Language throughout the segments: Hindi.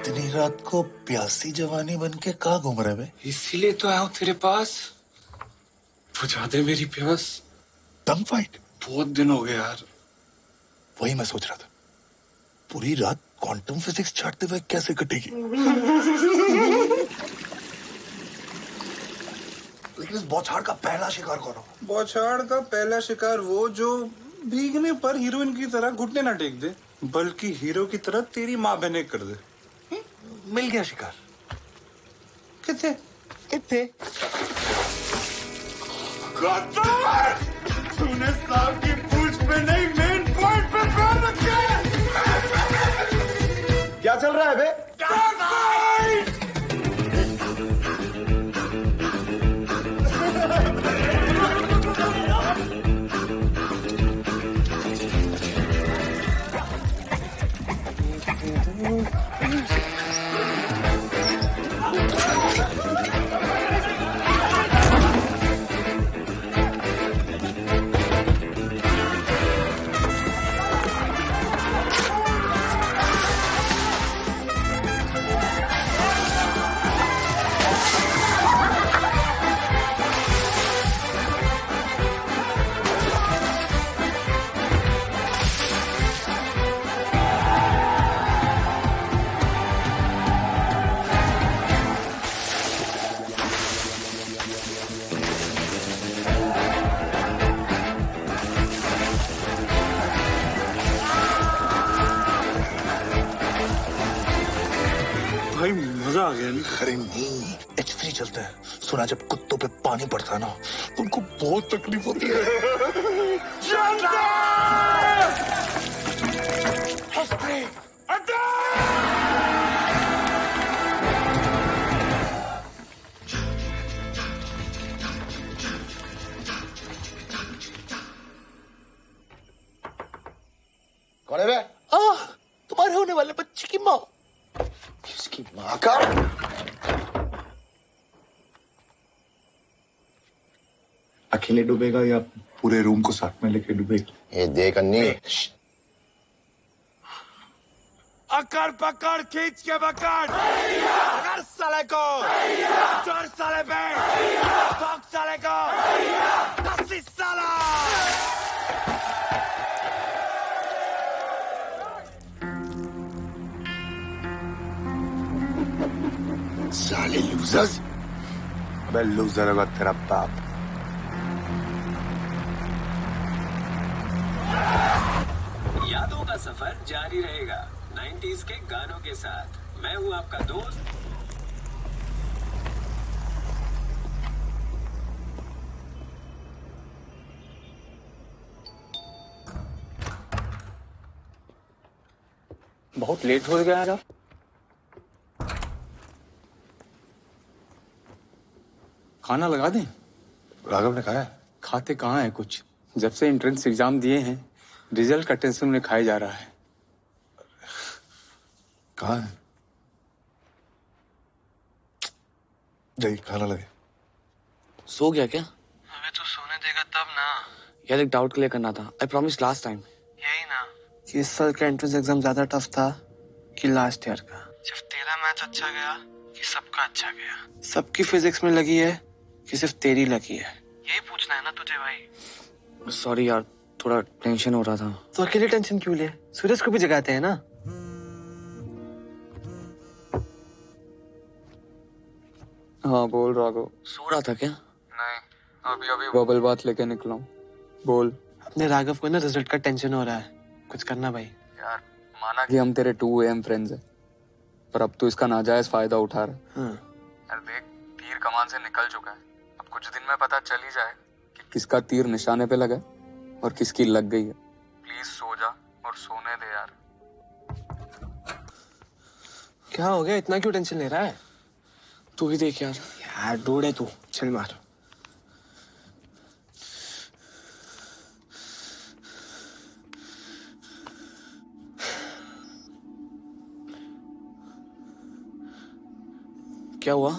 इतनी रात को प्यासी जवानी बन के कहाँ घूम रहे बे? इसीलिए तो आया हूँ तेरे पास। बुझा दे मेरी प्यास। टंग फाइट? बहुत दिन हो गए यार। वही मैं सोच रहा था, पूरी रात क्वांटम फिजिक्स छाटते हुए कैसे कटेगी। लेकिन इस बौछार का पहला शिकार कौन होगा? बौछार का पहला शिकार वो जो भीगने पर हीरोइन की तरह घुटने ना टेक दे, बल्कि हीरो की तरह तेरी माँ बहने कर दे। मिल गया शिकार। कितने कितने? तूने सांप की पूंछ पे नहीं, मेन पॉइंट पे पैर रखे। क्या चल रहा है बे? भाई मजा आ गया नहीं? अरे नहीं, H3 चलता है। सुना जब कुत्तों पे पानी पड़ता है ना, तो उनको बहुत तकलीफ होती है। H3 कौन है बे? तुम्हारे होने वाले बच्चे की माँ। किसकी माँ का? अकेले डूबेगा या पूरे रूम को साथ में लेके डूबेगा? ये देख अन्नी, अकड़ पकड़ खींच के पकड़। पकड़ साले को। चोर साले पे। ठोक साले को। दसी साला। साले लूजर्स। अबे लूजर होगा तेरा बाप। यादों का सफर जारी रहेगा 90s के गानों के साथ। मैं हूँ आपका दोस्त। बहुत लेट हो गया यार। खाना लगा दें? राघव ने कहा है। खाते कहाँ है कुछ। जब से एंट्रेंस एग्जाम दिए हैं, रिजल्ट का टेंशन उन्हें खाया जा रहा है। कहाँ है? जाइए खाना लगे। सो गया क्या? अबे तू सोने देगा तब ना। यार एक डाउट क्लियर करना था। I promise last time. यही ना कि इस साल का एंट्रेंस एग्जाम ज्यादा टफ था कि लास्ट ईयर का? सिर्फ तेरा मैच अच्छा गया कि सबका अच्छा गया? सबकी फिजिक्स में लगी है कि सिर्फ तेरी लगी है? यही पूछना है ना तुझे भाई। सॉरी यार, थोड़ा टेंशन हो रहा था। तो अकेले टेंशन क्यों ले? सूरज को भी जगाते हैं ना। हाँ बोल राघव। सो रहा था क्या? नहीं, अभी अभी बबल बात लेके निकला हूँ। बोल। अपने राघव को ना रिजल्ट का टेंशन हो रहा है, कुछ करना भाई। यार माना कि हम तेरे 2 AM फ्रेंड्स हैं, पर अब तू इसका नाजायज फायदा उठा रहा है। हाँ। यार देख, तीर कमान से निकल चुका है। अब कुछ दिन में पता चल ही जाए कि किसका तीर निशाने पे लगा और किसकी लग गई है। प्लीज सो जा और सोने दे यार। क्या हो गया, इतना क्यों टेंशन ले रहा है? तू ही देख यार। यार डूड है तू, चल मार। क्या हुआ?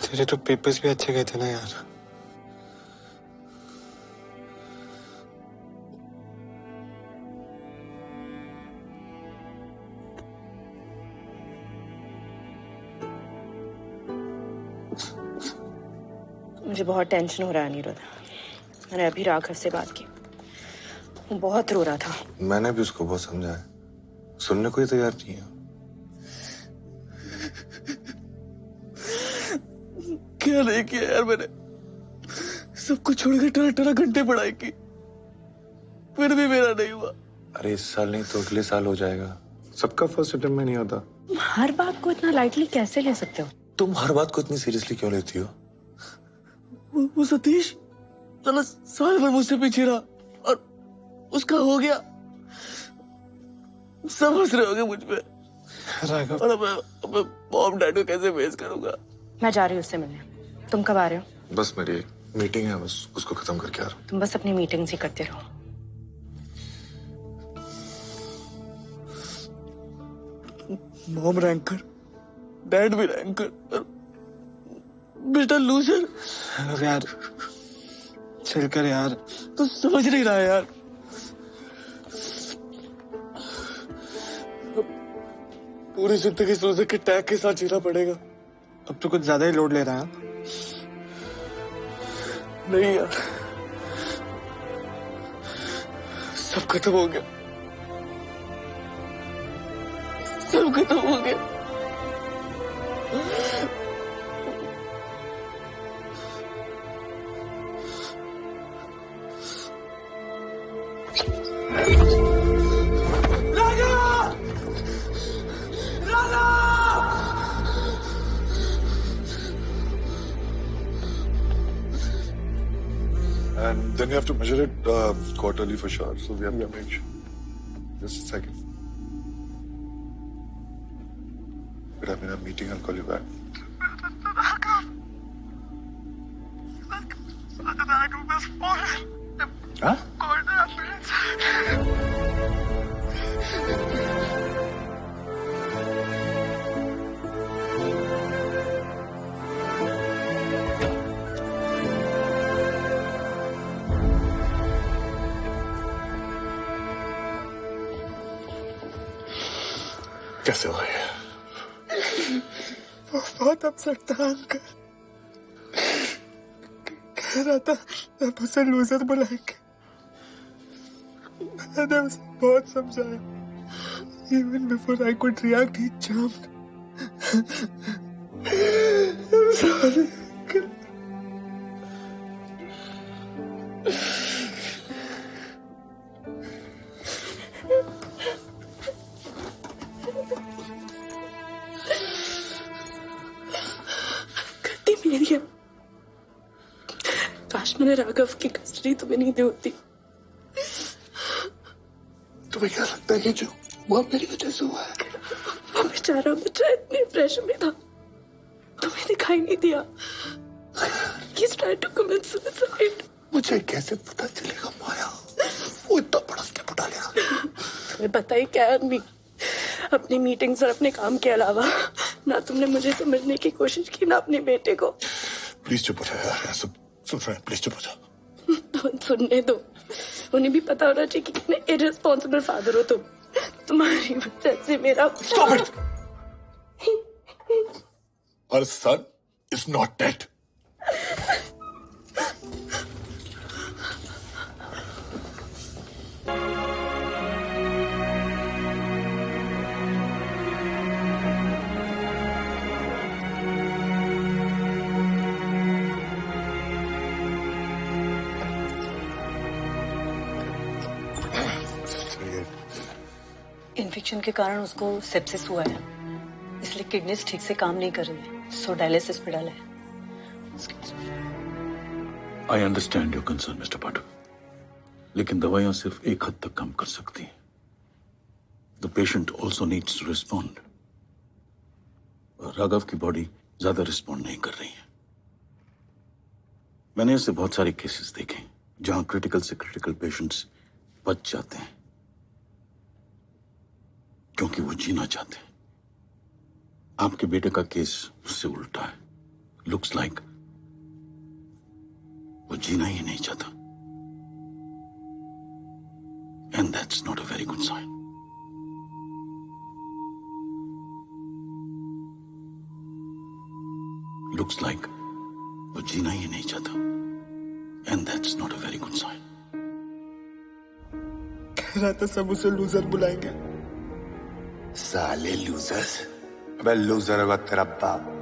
तेरे तो पेपर्स भी अच्छे गए थे ना यार। मुझे बहुत टेंशन हो रहा है अनिरुद्ध। मैंने अभी राघव से बात की, वो बहुत रो रहा था। मैंने भी उसको बहुत समझाया, सुनने को ही तैयार नहीं है। क्या नहीं किया यार मैंने, सब कुछ छोड़कर 18 घंटे पढ़ाई की, फिर भी मेरा नहीं हुआ। अरे इस साल नहीं तो अगले साल हो जाएगा। सबका फर्स्ट अटेम्प्ट में नहीं होता। तुम हर बात को इतना लाइटली कैसे ले सकते हो? तुम हर बात को इतनी सीरियसली क्यों लेती हो? वो सतीश साला साल भर मुझसे पीछे रहा और उसका हो गया। सब हंस रहे होंगे मुझ पे। राघव, और अब मॉम डैड को कैसे फेस करूंगा? मैं जा रही हूँ उससे मिलने। तुम कब आ रहे हो? बस मेरी मीटिंग है, बस उसको खत्म करके आ रहा हूँ। तुम बस अपनी मीटिंग्स ही करते रहो। मॉम रैंकर, डैड भी रैंकर, और बेटा लूजर। यार चल कर यार, तू समझ नहीं रहा यार। पूरी जिंदगी लूजर के टैग के साथ जीना पड़ेगा। अब तो कुछ ज्यादा ही लोड ले रहा है। नहीं यार, सब खत्म हो गया, सब खत्म हो गया। And then you have to measure it quarterly for sure. So we have to make sure. Just a second. But I'm in a meeting. I'll call you back. Huh? कैसे हो गए? बहुत अपसेट था अंकल। कह रहा था अब उसे लूजर बुलाएंगे। मैंने उसे बहुत समझाया। Even before I could react, he jumped. I'm sorry, uncle. गलती मेरी है। काश मैंने राघव की कस्टडी तुम्हें नहीं दी होती। तुम्हें क्या लगता है कि जो वो मेरी वजह से हुआ है? वो बेचारा बच्चा इतने प्रेशर में था, तुम्हें दिखाई नहीं दिया। He's trying to commit suicide. मुझे कैसे पता चलेगा माया? वो इतना बड़ा स्टेप उठा लिया। तुम्हें पता ही क्या आदमी, अपनी मीटिंग्स और अपने काम के अलावा ना तुमने मुझे समझने की कोशिश की, ना अपने बेटे को। प्लीज चुप हो जाओ यार, सब सुन रहे हैं, प्लीज चुप हो जाओ। तो सुनने दो, उन्हें भी पता होना चाहिए कि कितने इररिस्पॉन्सिबल फादर हो तुम। तुम्हारी वजह से मेरा Stop it! Our son is not dead. Infection के कारण उसको सेप्सिस हुआ है, इसलिए किडनीज ठीक से काम नहीं कर रही है, सो डायलिसिस पे डाला है। I understand your concern mister Pathak, लेकिन दवाइयां सिर्फ एक हद तक काम कर सकती हैं। The patient also needs to respond. Raghav की बॉडी ज्यादा रिस्पॉन्ड नहीं कर रही है। मैंने ऐसे बहुत सारे केसेस देखे जहां क्रिटिकल से क्रिटिकल पेशेंट्स बच जाते हैं क्योंकि वो जीना चाहते हैं। आपके बेटे का केस उससे उल्टा है। लुक्स लाइक वो जीना ही नहीं चाहता, and that's not a very good sign. Looks like वो जीना ही नहीं चाहता, and that's not a very good sign. कह रहा था सब उसे लूजर बुलाएंगे। साले लूजर्स। अबे लूजर होगा तेरा बाप।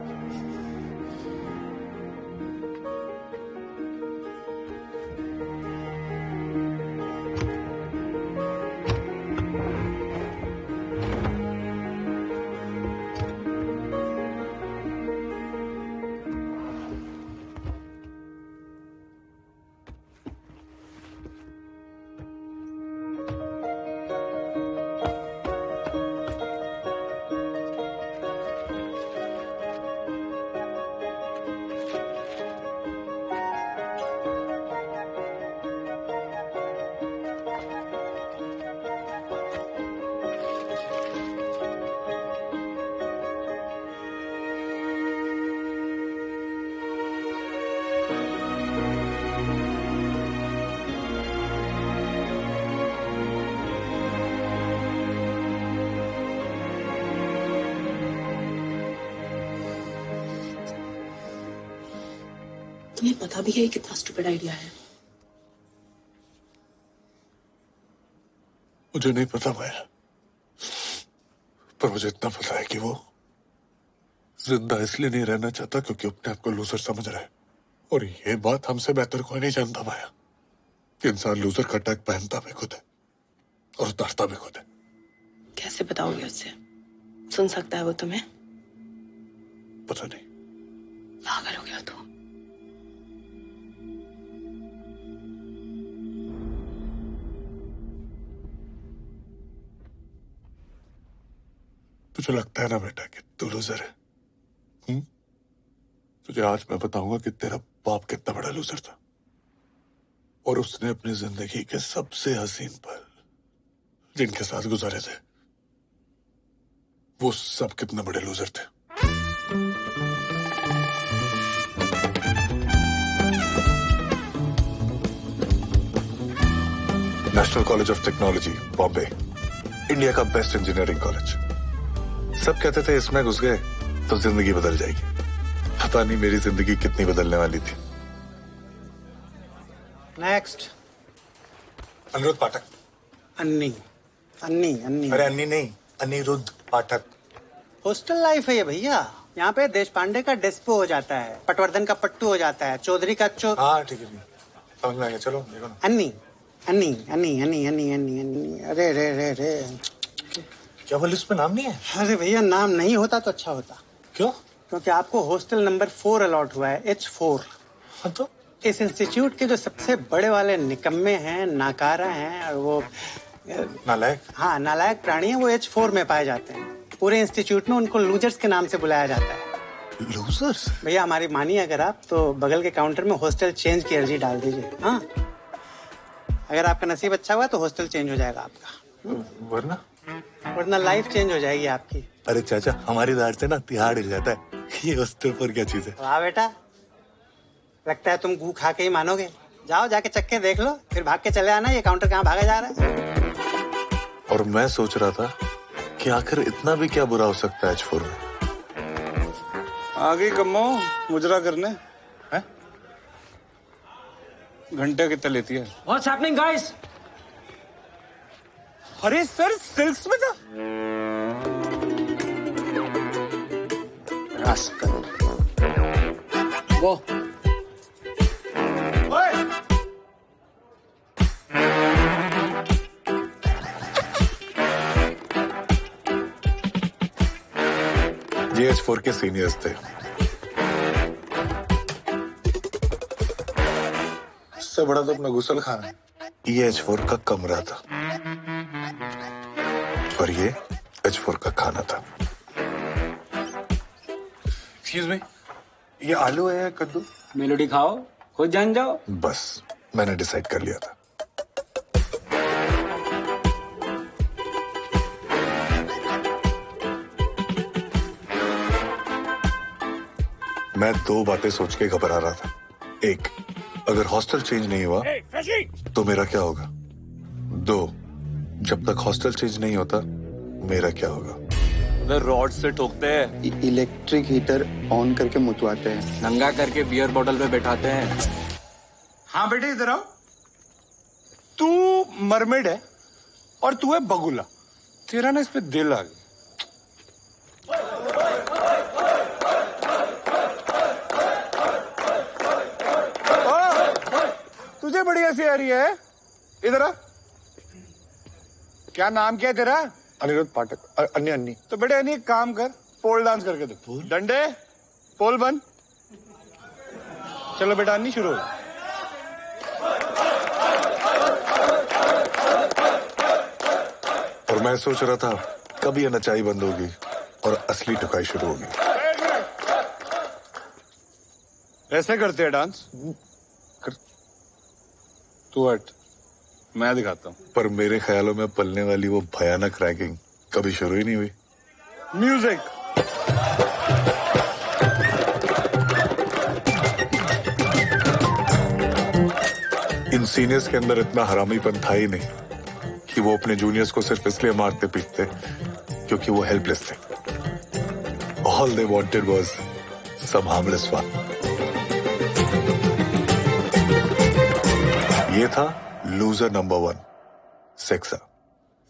तुम्हें पता भी है ये कितना स्टूपिड आइडिया है। मुझे नहीं पता माया, पर मुझे इतना पता है कि वो जिंदा इसलिए नहीं रहना चाहता क्योंकि अपने आप को लूजर समझ रहा है। और ये बात हमसे बेहतर कोई नहीं जानता माया कि इंसान लूजर का टैग पहनता भी खुद है और उतारता भी खुद है। कैसे बताओगे उससे? सुन सकता है वो तुम्हें? पता नहीं। पागल हो गया तू। तुझे लगता है ना बेटा कि तू लूजर है? तुझे आज मैं बताऊंगा कि तेरा बाप कितना बड़ा लूजर था और उसने अपनी जिंदगी के सबसे हसीन पल जिनके साथ गुजारे थे वो सब कितने बड़े लूजर थे। National college of technology Bombay, India का बेस्ट इंजीनियरिंग कॉलेज। सब कहते थे इसमें घुस गए तो जिंदगी बदल जाएगी। पता नहीं मेरी जिंदगी कितनी बदलने वाली थी। नेक्स्ट। अनिरुद्ध पाठक। अन्नी अन्नी अन्नी। अरे अन्नी नहीं, अनिरुद्ध पाठक। हॉस्टल लाइफ है ये भैया। यहाँ पे देश पांडे का डेस्पो हो जाता है, पटवर्धन का पट्टू हो जाता है, चौधरी का हाँ ठीक है, समझ में आ गया। चलो देखो ना। अन्नी अन्नी अन्नी अन्नी अन्नी अन्नी अन्नी। अरे रे रे रे, क्या वो लिस्ट में नाम नहीं है? अरे भैया नाम नहीं होता तो अच्छा होता। क्यों? क्योंकि आपको हॉस्टल नंबर 4 अलॉट हुआ है, H4। हाँ तो इस इंस्टीट्यूट के जो सबसे बड़े वाले निकम्मे हैं, नाकारा हैं और वो नालायक। हाँ नालायक प्राणी हैं, वो H4 में पाए जाते हैं। पूरे इंस्टीट्यूट में उनको लूजर्स के नाम से बुलाया जाता है। लूजर्स? भैया हमारी मानिए अगर आप तो बगल के काउंटर में हॉस्टल चेंज की अर्जी डाल दीजिए। हाँ अगर आपका नसीब अच्छा हुआ तो हॉस्टल चेंज हो जाएगा आपका, वरना लाइफ चेंज हो जाएगी आपकी। अरे चाचा हमारी दाढ़ से ना तिहाड़ हिल जाता है। ये हॉस्टल पर क्या चीज है? वाह बेटा, लगता है तुम गू खा के ही मानोगे। जाओ जाके चक्के देख लो, फिर भाग के चले आना। ये काउंटर कहाँ भागा जा रहा है? और मैं सोच रहा था कि आखिर इतना भी क्या बुरा हो सकता है H4 में। आ गई कम्मो मुजरा करने है? घंटे कितने लेती है? What's happening, guys? अरे सर सिल्क्स में था। रास्कल। वो ये H4 के सीनियर्स थे। इससे बड़ा तो अपना गुसल खाना है। ये H4 का कमरा था और ये H4 का खाना था। एक्सक्यूज मी, ये आलू है या कद्दू? मेलोडी खाओ, खुद जान जाओ। बस मैंने डिसाइड कर लिया था। मैं दो बातें सोच के घबरा रहा था। एक, अगर हॉस्टल चेंज नहीं हुआ तो मेरा क्या होगा? दो, जब तक हॉस्टल चेंज नहीं होता मेरा क्या होगा? रॉड से ठोकते हैं, इलेक्ट्रिक हीटर ऑन करके मुतवाते हैं, नंगा करके बियर बोतल पे बैठाते हैं। हाँ बेटे इधर आओ। तू मरमेड है और तू है बगुला। तेरा ना इस पे दिल आ गया। तुझे बड़ी हंसी आ रही है, इधर आ। क्या नाम क्या है तेरा? अनिरुद्ध पाठक। अन्य अन्नी। तो बेटे अन्नी एक काम कर, पोल डांस करके दे। डंडे पोल बन। चलो बेटा अन्नी शुरू हो। और मैं सोच रहा था कब ये नचाई बंद होगी और असली टुकाई शुरू होगी। ऐसे करते हैं डांस? तू हट, मैं दिखाता हूँ। पर मेरे ख्यालों में पलने वाली वो भयानक रैगिंग कभी शुरू ही नहीं हुई। म्यूजिक। इन सीनियर्स के अंदर इतना हरामीपन था ही नहीं कि वो अपने जूनियर्स को सिर्फ इसलिए मारते पीटते क्योंकि वो हेल्पलेस थे। All they wanted was some harmless fun. ये था लूजर नंबर 1, सेक्सा।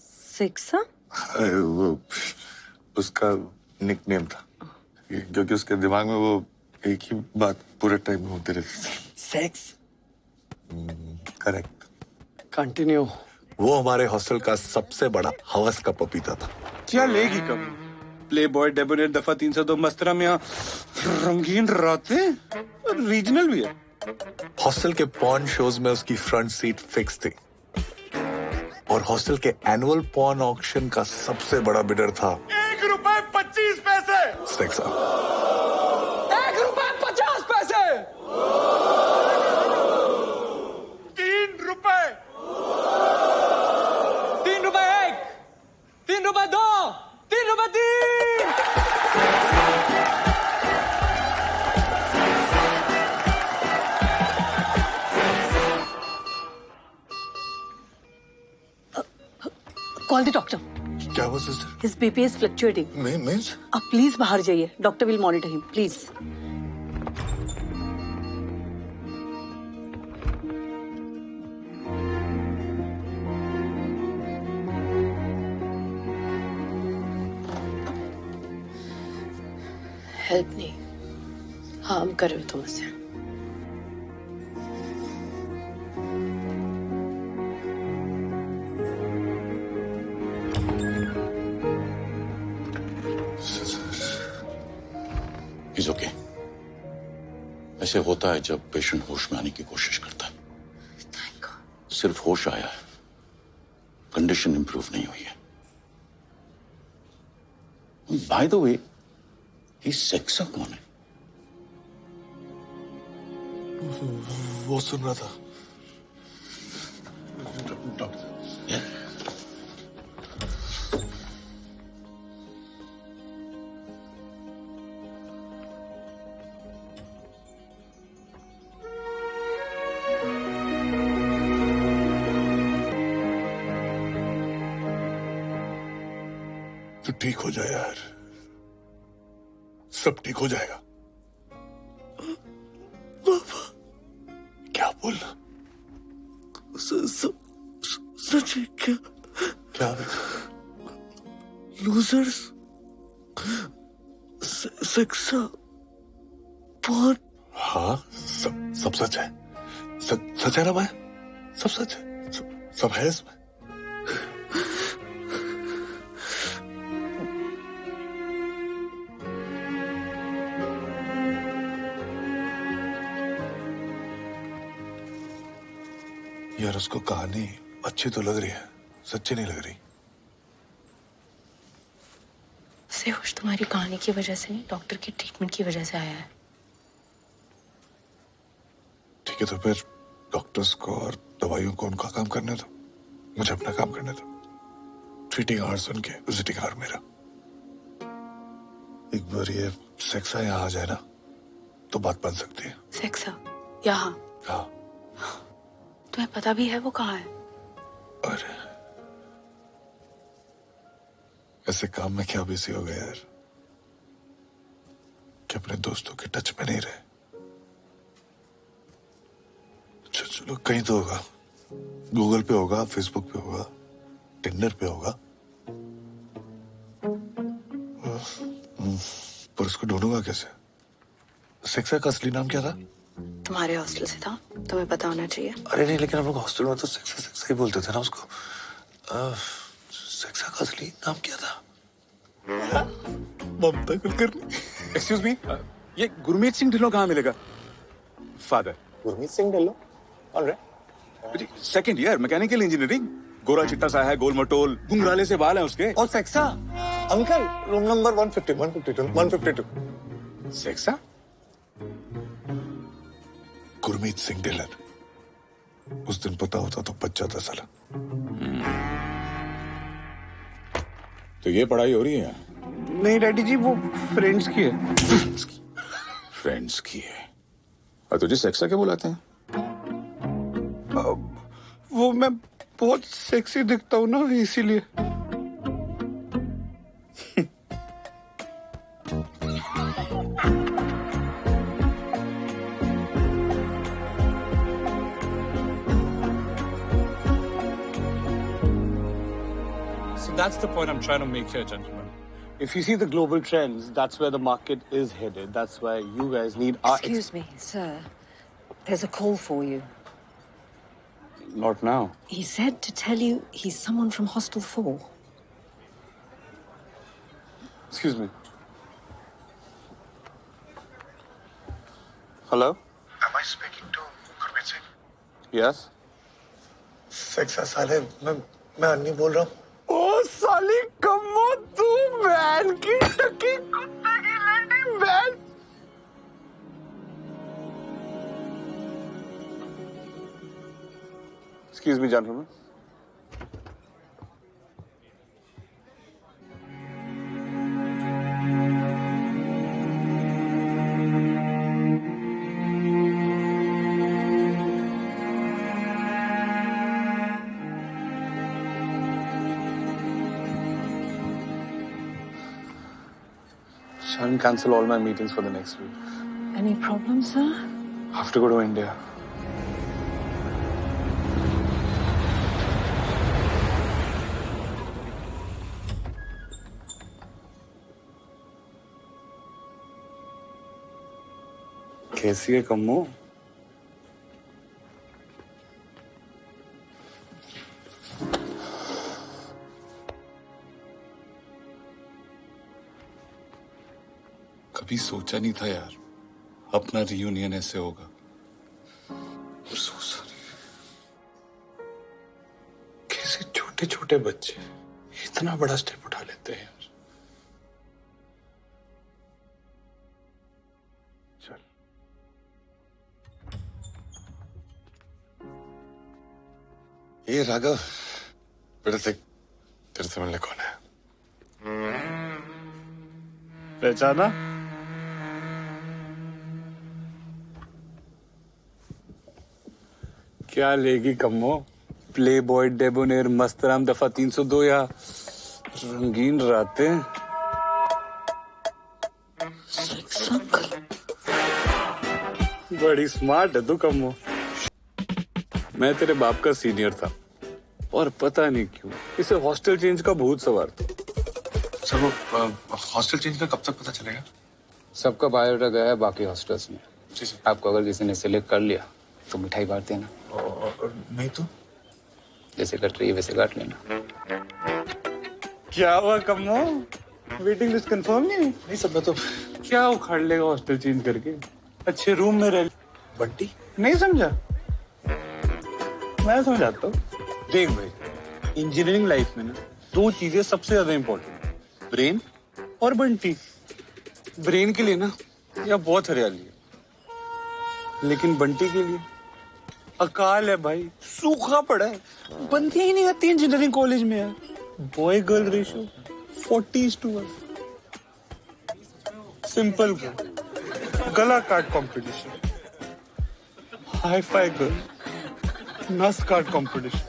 सेक्सा? वो उसका निकनेम था क्योंकि उसके दिमाग में वो एक ही बात पूरे टाइम में होती रहती थी। सेक्स। करेक्ट। कंटिन्यू। वो हमारे हॉस्टल का सबसे बड़ा हवस का पपीता था। क्या लेगी कभी? प्ले बॉय, डेबोनेट, दफा 302, मस्तरा में रंगीन रातें, रीजनल भी है। हॉस्टल के पॉर्न शोज में उसकी फ्रंट सीट फिक्स थी और हॉस्टल के एनुअल पॉर्न ऑक्शन का सबसे बड़ा बिडर था ₹1.25 सेक्सा। ₹1.50। ₹3। ₹3 ₹1, ₹3 ₹2, ₹3 कॉल द डॉक्टर। क्या हुआ sister? His BP is fluctuating. Means? आप प्लीज बाहर जाइए, doctor will monitor him please. Help नहीं, हार्म कर रहे हो तुम उसे। He's okay. ऐसे होता है जब पेशेंट होश में आने की कोशिश करता है। सिर्फ होश आया है, कंडीशन इंप्रूव नहीं हुई है। बाय द वे, ये सेक्सा कौन है? वो सुन रहा था। तो ठीक हो जाए यार, सब ठीक हो जाएगा। बाबा क्या बोलना? सच है क्या? क्या लूजर्स सेक्सा पॉर्न? हाँ, सब सच है। सच है ना भाई? सब सच है, सब है इसमें। यार उसको कहानी अच्छी तो लग रही है, सच्ची नहीं लग रही। सेहोश तुम्हारी कहानी की वजह से नहीं, डॉक्टर की ट्रीटमेंट की वजह से आया है। ठीक है तो फिर डॉक्टर्स को और दवाइयों को उनका काम करने दो, मुझे अपना काम करने दो। ट्रीटिंग आवर्स उनके, विजिटिंग आवर मेरा। एक बार ये सेक्सा यहाँ आ जाए ना, तो बात बन सकती है। सेक्सा यहाँ? हाँ। तुम्हें पता भी है वो कहाँ है? अरे ऐसे काम में क्या बिजी हो गया यार कि अपने दोस्तों के टच में नहीं रहे। चलो कहीं तो होगा, गूगल पे होगा, फेसबुक पे होगा, टिंडर पे होगा, पर उसको ढूंढूंगा कैसे? सेक्सा का असली नाम क्या था? तुम्हारे हॉस्टल से था, तुम्हें पता होना चाहिए। अरे नहीं, लेकिन हम लोग हॉस्टल में तो सेक्सा सेक्सा ही बोलते थे ना उसको। सेक्सा का असली नाम क्या था? ममता कुलकर्णी। एक्सक्यूज मी, ये गुरमीत सिंह ढिल्लों कहाँ मिलेगा? Father Gurmeet Singh Dhillon? Alright. Second year mechanical engineering, गोरा चिट्टा सा है, गोल मटोल, घुंघराले से बाल हैं उसके। और सेक्सा? Uncle room number 152। सेक्सा? गुरमीत सिंह ढिल्लन। उस दिन पता होता तो बच जाता साला। तो ये पढ़ाई हो रही है? नहीं डैडी जी, वो फ्रेंड्स की है। फ्रेंड्स की है? और तुझे सेक्सा क्या बुलाते हैं? वो मैं बहुत सेक्सी दिखता हूँ ना, इसीलिए। So that's the point I'm trying to make here, gentlemen. If you see the global trends, that's where the market is headed. That's why you guys need our... Excuse me, sir. There's a call for you. Not now. He said to tell you he's someone from Hostel 4. Excuse me. Hello? Am I speaking to Gurmeet Singh? Yes? सेक्सा साले, मैं अन्नी बोल रहा हूँ। ओ साली कम्मो, तू वैन की टकी कुत्ते की लेडी वैन। Excuse me, gentlemen. Shall cancel all my meetings for the next week. Any problem, sir? I have to go to India. कैसी है कम्मो? कभी सोचा नहीं था यार अपना रियूनियन ऐसे होगा। कैसे छोटे छोटे बच्चे इतना बड़ा स्टेप उठा लेते हैं यार। चल ये राघव, बेटा देख, तेरे से मिलने कौन है? पहचाना? क्या लेगी कम्मो? प्ले बॉय, डेबोनेर, मस्तराम दफा 302 या रंगीन रातें? बड़ी स्मार्ट है तू कम्मो। मैं तेरे बाप का सीनियर था और पता नहीं क्यों इसे हॉस्टल चेंज का भूत सवार था। सर वो हॉस्टल चेंज का कब तक पता चलेगा? सबका बायोडाटा गया है बाकी हॉस्टल्स में। आपको अगर किसी ने सिलेक्ट कर लिया तो मिठाई बांट देना, नहीं तो जैसे कट रही है वैसे काट लेना। क्या हुआ कम्मो? वेटिंग लिस्ट कंफर्म नहीं हुई? नहीं सब, मैं तो क्या उखाड़ लेगा हॉस्टल चेंज करके? अच्छे रूम में रह। बंटी नहीं समझा? मैं समझाता हूँ। देख भाई, इंजीनियरिंग लाइफ में ना दो चीजें सबसे ज्यादा इंपॉर्टेंट है, ब्रेन और बंटी। ब्रेन के लिए ना यहाँ बहुत हरियाली है, लेकिन बंटी के लिए अकाल है भाई, सूखा पड़ा है। बनती ही नहीं आती इंजीनियरिंग कॉलेज में यार। Boy girl ratio 40:1। सिंपल क्या, गला काट कंपटीशन, हाई फाई गर्ल, नस काट कंपटीशन,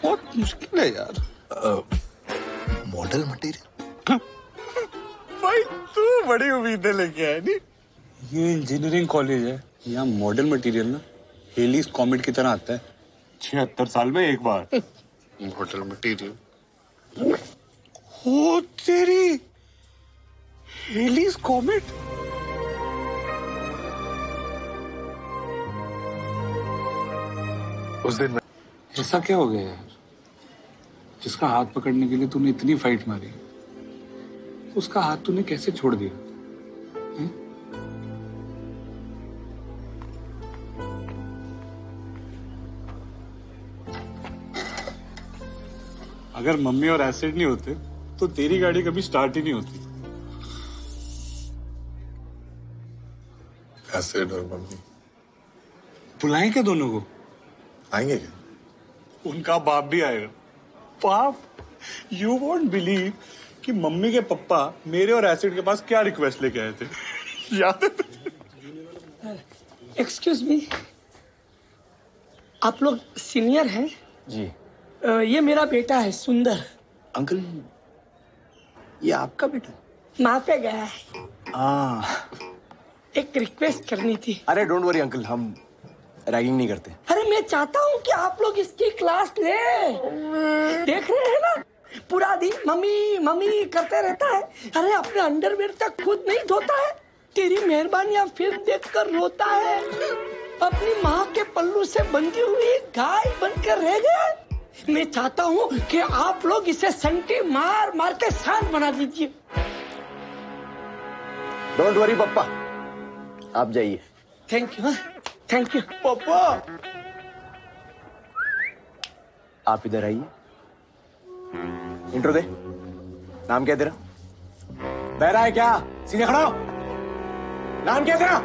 बहुत मुश्किल है यार। मॉडल मटेरियल भाई तू बड़ी उम्मीदें लेके आया नहीं। ये इंजीनियरिंग कॉलेज है, यहाँ मॉडल मटेरियल ना हेलीज कॉमेट की तरह आता है 76 साल में एक बार। मॉडल मटेरियल ओ तेरी, हेलीज कॉमेट। उस दिन मैं ऐसा क्या हो गया यार, जिसका हाथ पकड़ने के लिए तूने इतनी फाइट मारी, उसका हाथ तूने कैसे छोड़ दिया? हैं? अगर मम्मी और एसिड नहीं होते तो तेरी गाड़ी कभी स्टार्ट ही नहीं होती। एसिड और मम्मी बुलाएं क्या दोनों को? आएंगे क्या? उनका बाप भी आएगा। बाप, यू वोंट बिलीव कि मम्मी के पप्पा मेरे और एसिड के पास क्या रिक्वेस्ट लेके आए थे। याद है? एक्सक्यूज मी, आप लोग सीनियर हैं? जी। ये मेरा बेटा है सुंदर। अंकल, ये आपका बेटा? माँ पे गया है। एक रिक्वेस्ट करनी थी। अरे डोंट वरी अंकल, हम रैगिंग नहीं करते। अरे मैं चाहता हूँ कि आप लोग इसकी क्लास ले। देख रहे हैं ना, पूरा दिन मम्मी मम्मी करते रहता है। अरे अपने अंडरवेयर तक खुद नहीं धोता है। तेरी मेहरबानियां फिल्म देखकर रोता है। अपनी माँ के पल्लू से बंधी हुई गाय बनकर रह गया। मैं चाहता हूँ कि आप लोग इसे संटी मार मार के शांत बना दीजिए। डोंट वरी पप्पा, आप जाइए। थैंक यू, थैंक यू पापा। आप इधर आइए, इंट्रो दे। नाम क्या तेरा? बहरा है क्या? सीधे खड़ा हो। नाम क्या तेरा?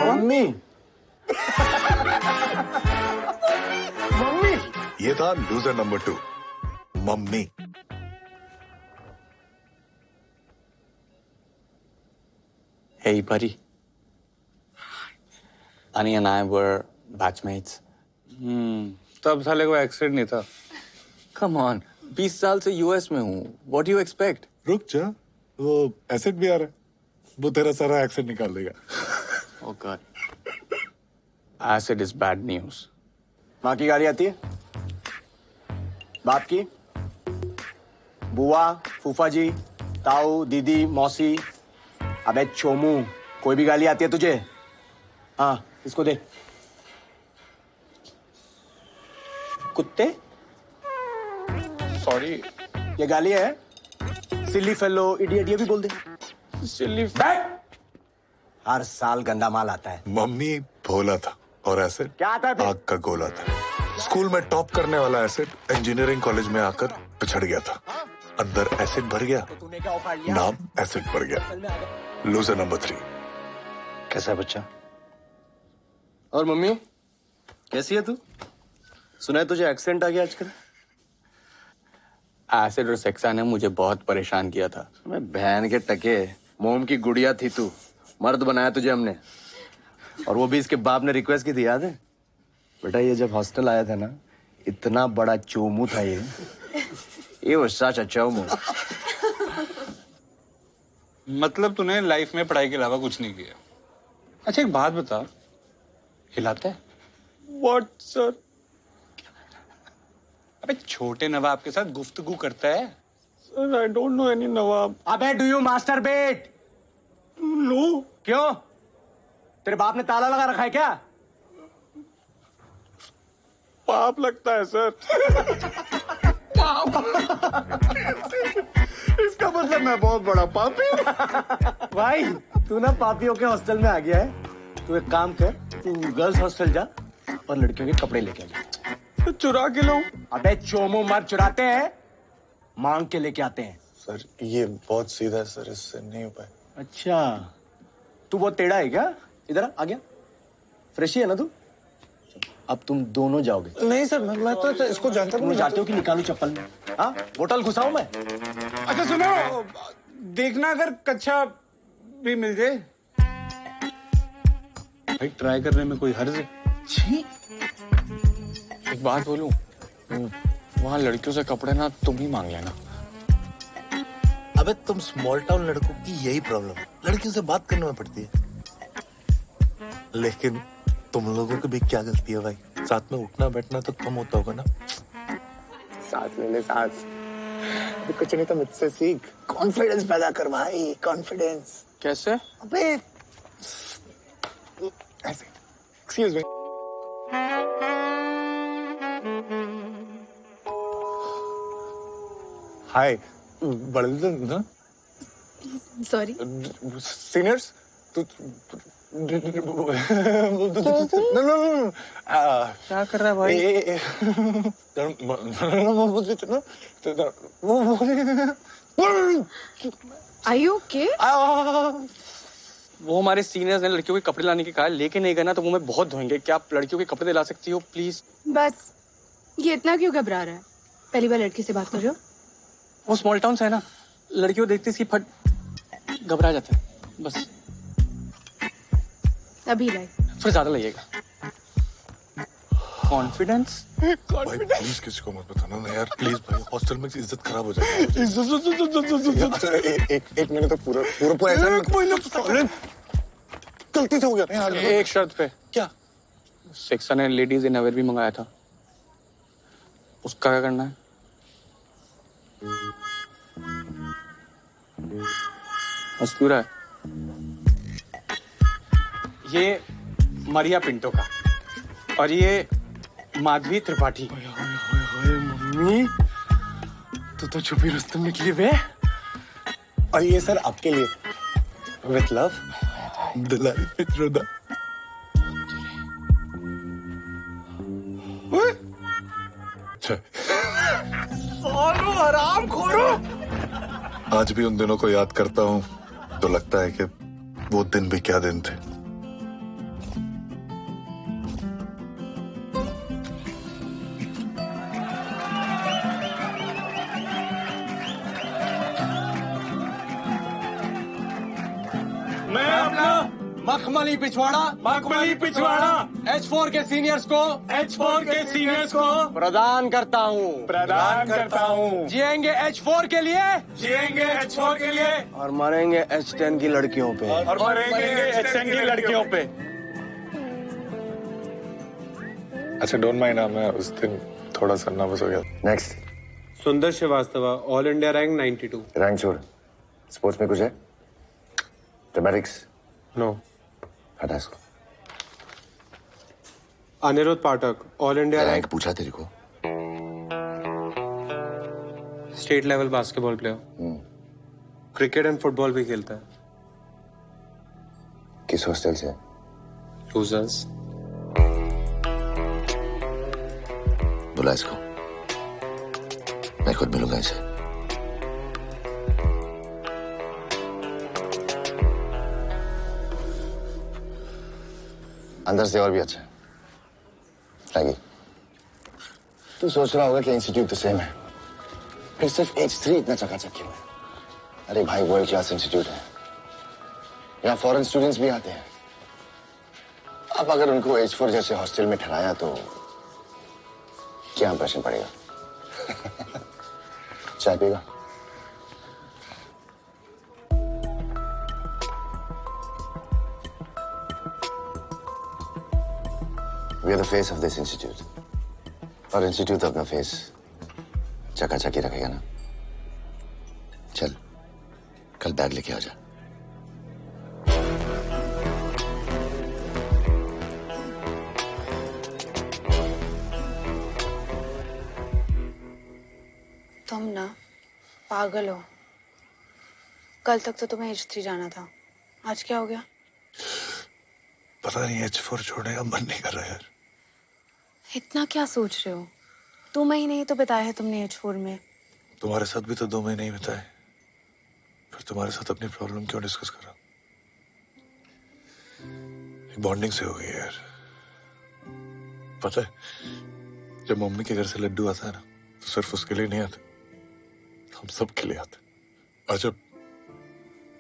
मम्मी। मम्मी। ये था loser number 2, mummy. Hey, buddy. Annie and I were batchmates. तब साले को एक्सीडेंट नहीं था। Come on, 20 साल से यूएस में हूँ। What do you expect? रुक जा, वो एसिड भी आ रहा है, वो तेरा सारा एक्सेंट निकाल देगा। Oh God. Acid is bad news. माँ की गाली आती है? बाप की? बुआ, फूफा जी, ताऊ, दीदी, मौसी। अबे चोमू, कोई भी गाली आती है तुझे? हाँ, इसको दे। कुत्ते? सॉरी, ये गाली है? सिली फेलो, इडियट, ये भी बोल दे। सिली। हर साल गंदा माल आता है। मम्मी भोला था और एसिड क्या आता है? आग का गोला था। स्कूल में टॉप करने वाला एसिड इंजीनियरिंग कॉलेज में आकर पिछड़ गया था। अंदर एसिड भर गया, नाम एसिड पड़ गया। Loser number 3। कैसा है बच्चा? और मम्मी कैसी है तू? सुना है तुझे एक्सीडेंट आ गया आजकल? एसिड और सेक्सा ने मुझे बहुत परेशान किया था। मैं बहन के टके, मोम की गुड़िया थी तू। मर्द बनाया तुझे हमने, और वो भी इसके बाप ने रिक्वेस्ट की थी, याद है? बेटा ये जब हॉस्टल आया था ना, इतना बड़ा चोमू था ये वो सच अच्छा चोमू। मतलब तूने लाइफ में पढ़ाई के अलावा कुछ नहीं किया। अच्छा एक बात बता, हिलाता है? What sir? अबे छोटे नवाब के साथ गुफ्तगू करता है? Sir, I don't know any नवाब। अबे डू यू मास्टरबेट? नो। क्यों? तेरे बाप ने ताला लगा रखा है क्या? पाप लगता है सर। इसका मतलब मैं बहुत बड़ा पापी हूँ। भाई तू ना पापियों के हॉस्टल में आ गया है। तू एक काम कर, तू गर्ल्स हॉस्टल जा और लड़कियों के कपड़े लेके आ। तो चुरा के लो। अबे चोमो मर्द चुराते हैं, मांग के लेके आते हैं। सर ये बहुत सीधा है सर, इससे नहीं हो पाए। अच्छा तू बहुत टेढ़ा है क्या? इधर आ गया, फ्रेश ही है ना तू? अब तुम दोनों जाओगे। नहीं सर, मैं तो इसको जानता तुम जाते हो कि निकालू चप्पल में? हाँ, बोतल घुसाऊं मैं? अच्छा सुनो, देखना अगर कक्षा भी मिल जाए भाई, ट्राई करने में कोई हर्ज है? छी, एक बात बोलूं, वहाँ लड़कियों से कपड़े ना तुम ही मांग लेना। अबे तुम स्मॉल टाउन लड़कों की यही प्रॉब्लम है, लड़कियों से बात करने में पड़ती है। लेकिन तुम लोगों की भी क्या गलती है भाई, साथ में उठना बैठना तो कम होता होगा ना। सांस ले ले सांस, कुछ नहीं तो मुझसे सीख, कॉन्फिडेंस पैदा कर भाई, कॉन्फिडेंस। कैसे? अबे ऐसे। Excuse me. हाय, बड़े ना सॉरी सीनियर्स तो नो क्या कर रहा है भाई? Are you okay? वो हमारे सीनियर्स ने लड़कियों के कपड़े लाने के कहा, लेके नहीं गए ना तो वो मैं बहुत धोएंगे। क्या आप लड़कियों के कपड़े दिला सकती हो प्लीज? बस ये इतना क्यों घबरा रहा है? पहली बार लड़की से बात कर रहे हो? वो स्मॉल टाउन से है ना, लड़कियों देखती इसकी फट घबरा जाता है बस। अभी लाई। फिर ज्यादा लगेगा। कॉन्फिडेंस? भाई प्लीज किसी को मत बताना ना यार, प्लीज भाई, हॉस्टल में इज्जत खराब हो जाएगी। एक महीने तो पूरा ऐसा गलती से हो गया यार। एक शर्त पे। क्या? सेक्शन ने लेडीज इनअवेयर भी मंगाया था, उसका क्या करना है? बस क्यों रहा है? ये मारिया पिंटो का और ये माधवी त्रिपाठी। मम्मी तो छुपी रुस्तम निकली बे। और ये सर आपके लिए विथ लव दुलारी पित्रोदा। सोनू हराम खोरो। आज भी उन दिनों को याद करता हूँ तो लगता है कि वो दिन भी क्या दिन थे। मैं अपना मखमली पिछवाड़ा H4 के सीनियर्स को प्रदान करता हूँ। जिएंगे H4 के लिए और मरेंगे H10 की लड़कियों पे। अच्छा डोंट माइंड, मैं उस दिन थोड़ा सा नर्वस हो गया। Next, Sundar Srivastava, all India rank 92। Rank छोड़, स्पोर्ट्स में कुछ है? टेमेटिक्स? नो। हटा इसको। Anirudh Pathak, all India rank पूछा तेरे को? State level basketball player, cricket and football भी खेलता है। किस हॉस्टल से? लूजर्स। बुला इसको, मैं खुद मिलूंगा इसे। अंदर से और भी अच्छा है। रागी, तू सोच रहा होगा कि इंस्टीट्यूट तो सेम है, फिर सिर्फ H3 इतना चकाचक क्यों है? अरे भाई, वर्ल्ड क्लास इंस्टीट्यूट है, यहाँ फॉरेन स्टूडेंट्स भी आते हैं। अब अगर उनको H4 जैसे हॉस्टल में ठहराया तो क्या इंप्रेशन पड़ेगा? चाय पिएगा? We are the face of this institute. और इंस्टीट्यूट अपना फेस चकाचक ही रखेगा ना। चल, कल बैग लेके आ जा। तुम ना पागल हो। कल तक तो तुम्हें H3 जाना था, आज क्या हो गया? पता नहीं, H4 छोड़ने का मन नहीं कर रहा यार। इतना क्या सोच रहे हो? 2 महीने ही तो बिताए हैं तुमने H4 में। तुम्हारे साथ भी तो 2 महीने ही बिताए, फिर तुम्हारे साथ अपनी प्रॉब्लम क्यों डिस्कस कर रहा? बॉन्डिंग से हो गई यार। पता है, जब मम्मी के घर से लड्डू आता है ना, तो सिर्फ उसके लिए नहीं आते, हम सब के लिए आते। और जब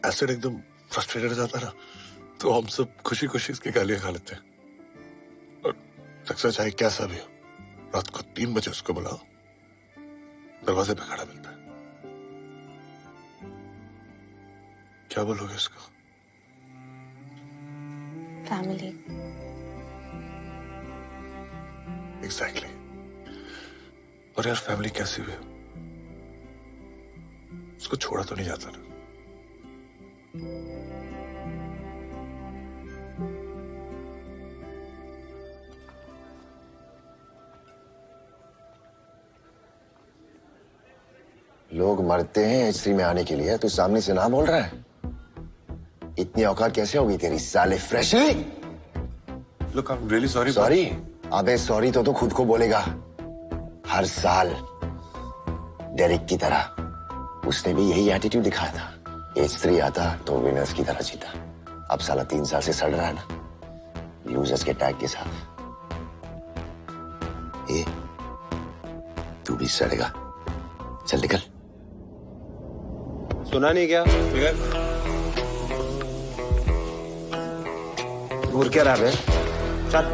एसिड एकदम फ्रस्ट्रेटेड हो जाता है ना, तो हम सब खुशी खुशी इसकी गालियां खा लेते हैं। और सक्सेस चाहे कैसा भी हो, रात को 3 बजे उसको बुलाओ, दरवाजे पे खड़ा मिलता है। क्या बोलोगे उसको? फैमिली। एग्जैक्टली। और यार फैमिली कैसी भी हो, उसको छोड़ा तो नहीं जाता ना। लोग मरते हैं H3 में आने के लिए, तू सामने से ना बोल रहा है? इतनी औकात कैसे होगी तेरी साले freshly? Look, I'm really sorry. Sorry? अबे सॉरी तो खुद को बोलेगा। हर साल डेरिक की तरह उसने भी यही एटीट्यूड दिखाया था। H3 आता तो विनर्स की तरह जीता। अब साला 3 साल से सड़ रहा है ना, लूजर्स के टैग के साथ। ए, तू भी सड़ेगा। चल निकल। सुना नहीं क्या? घूर क्या रहा है? चल।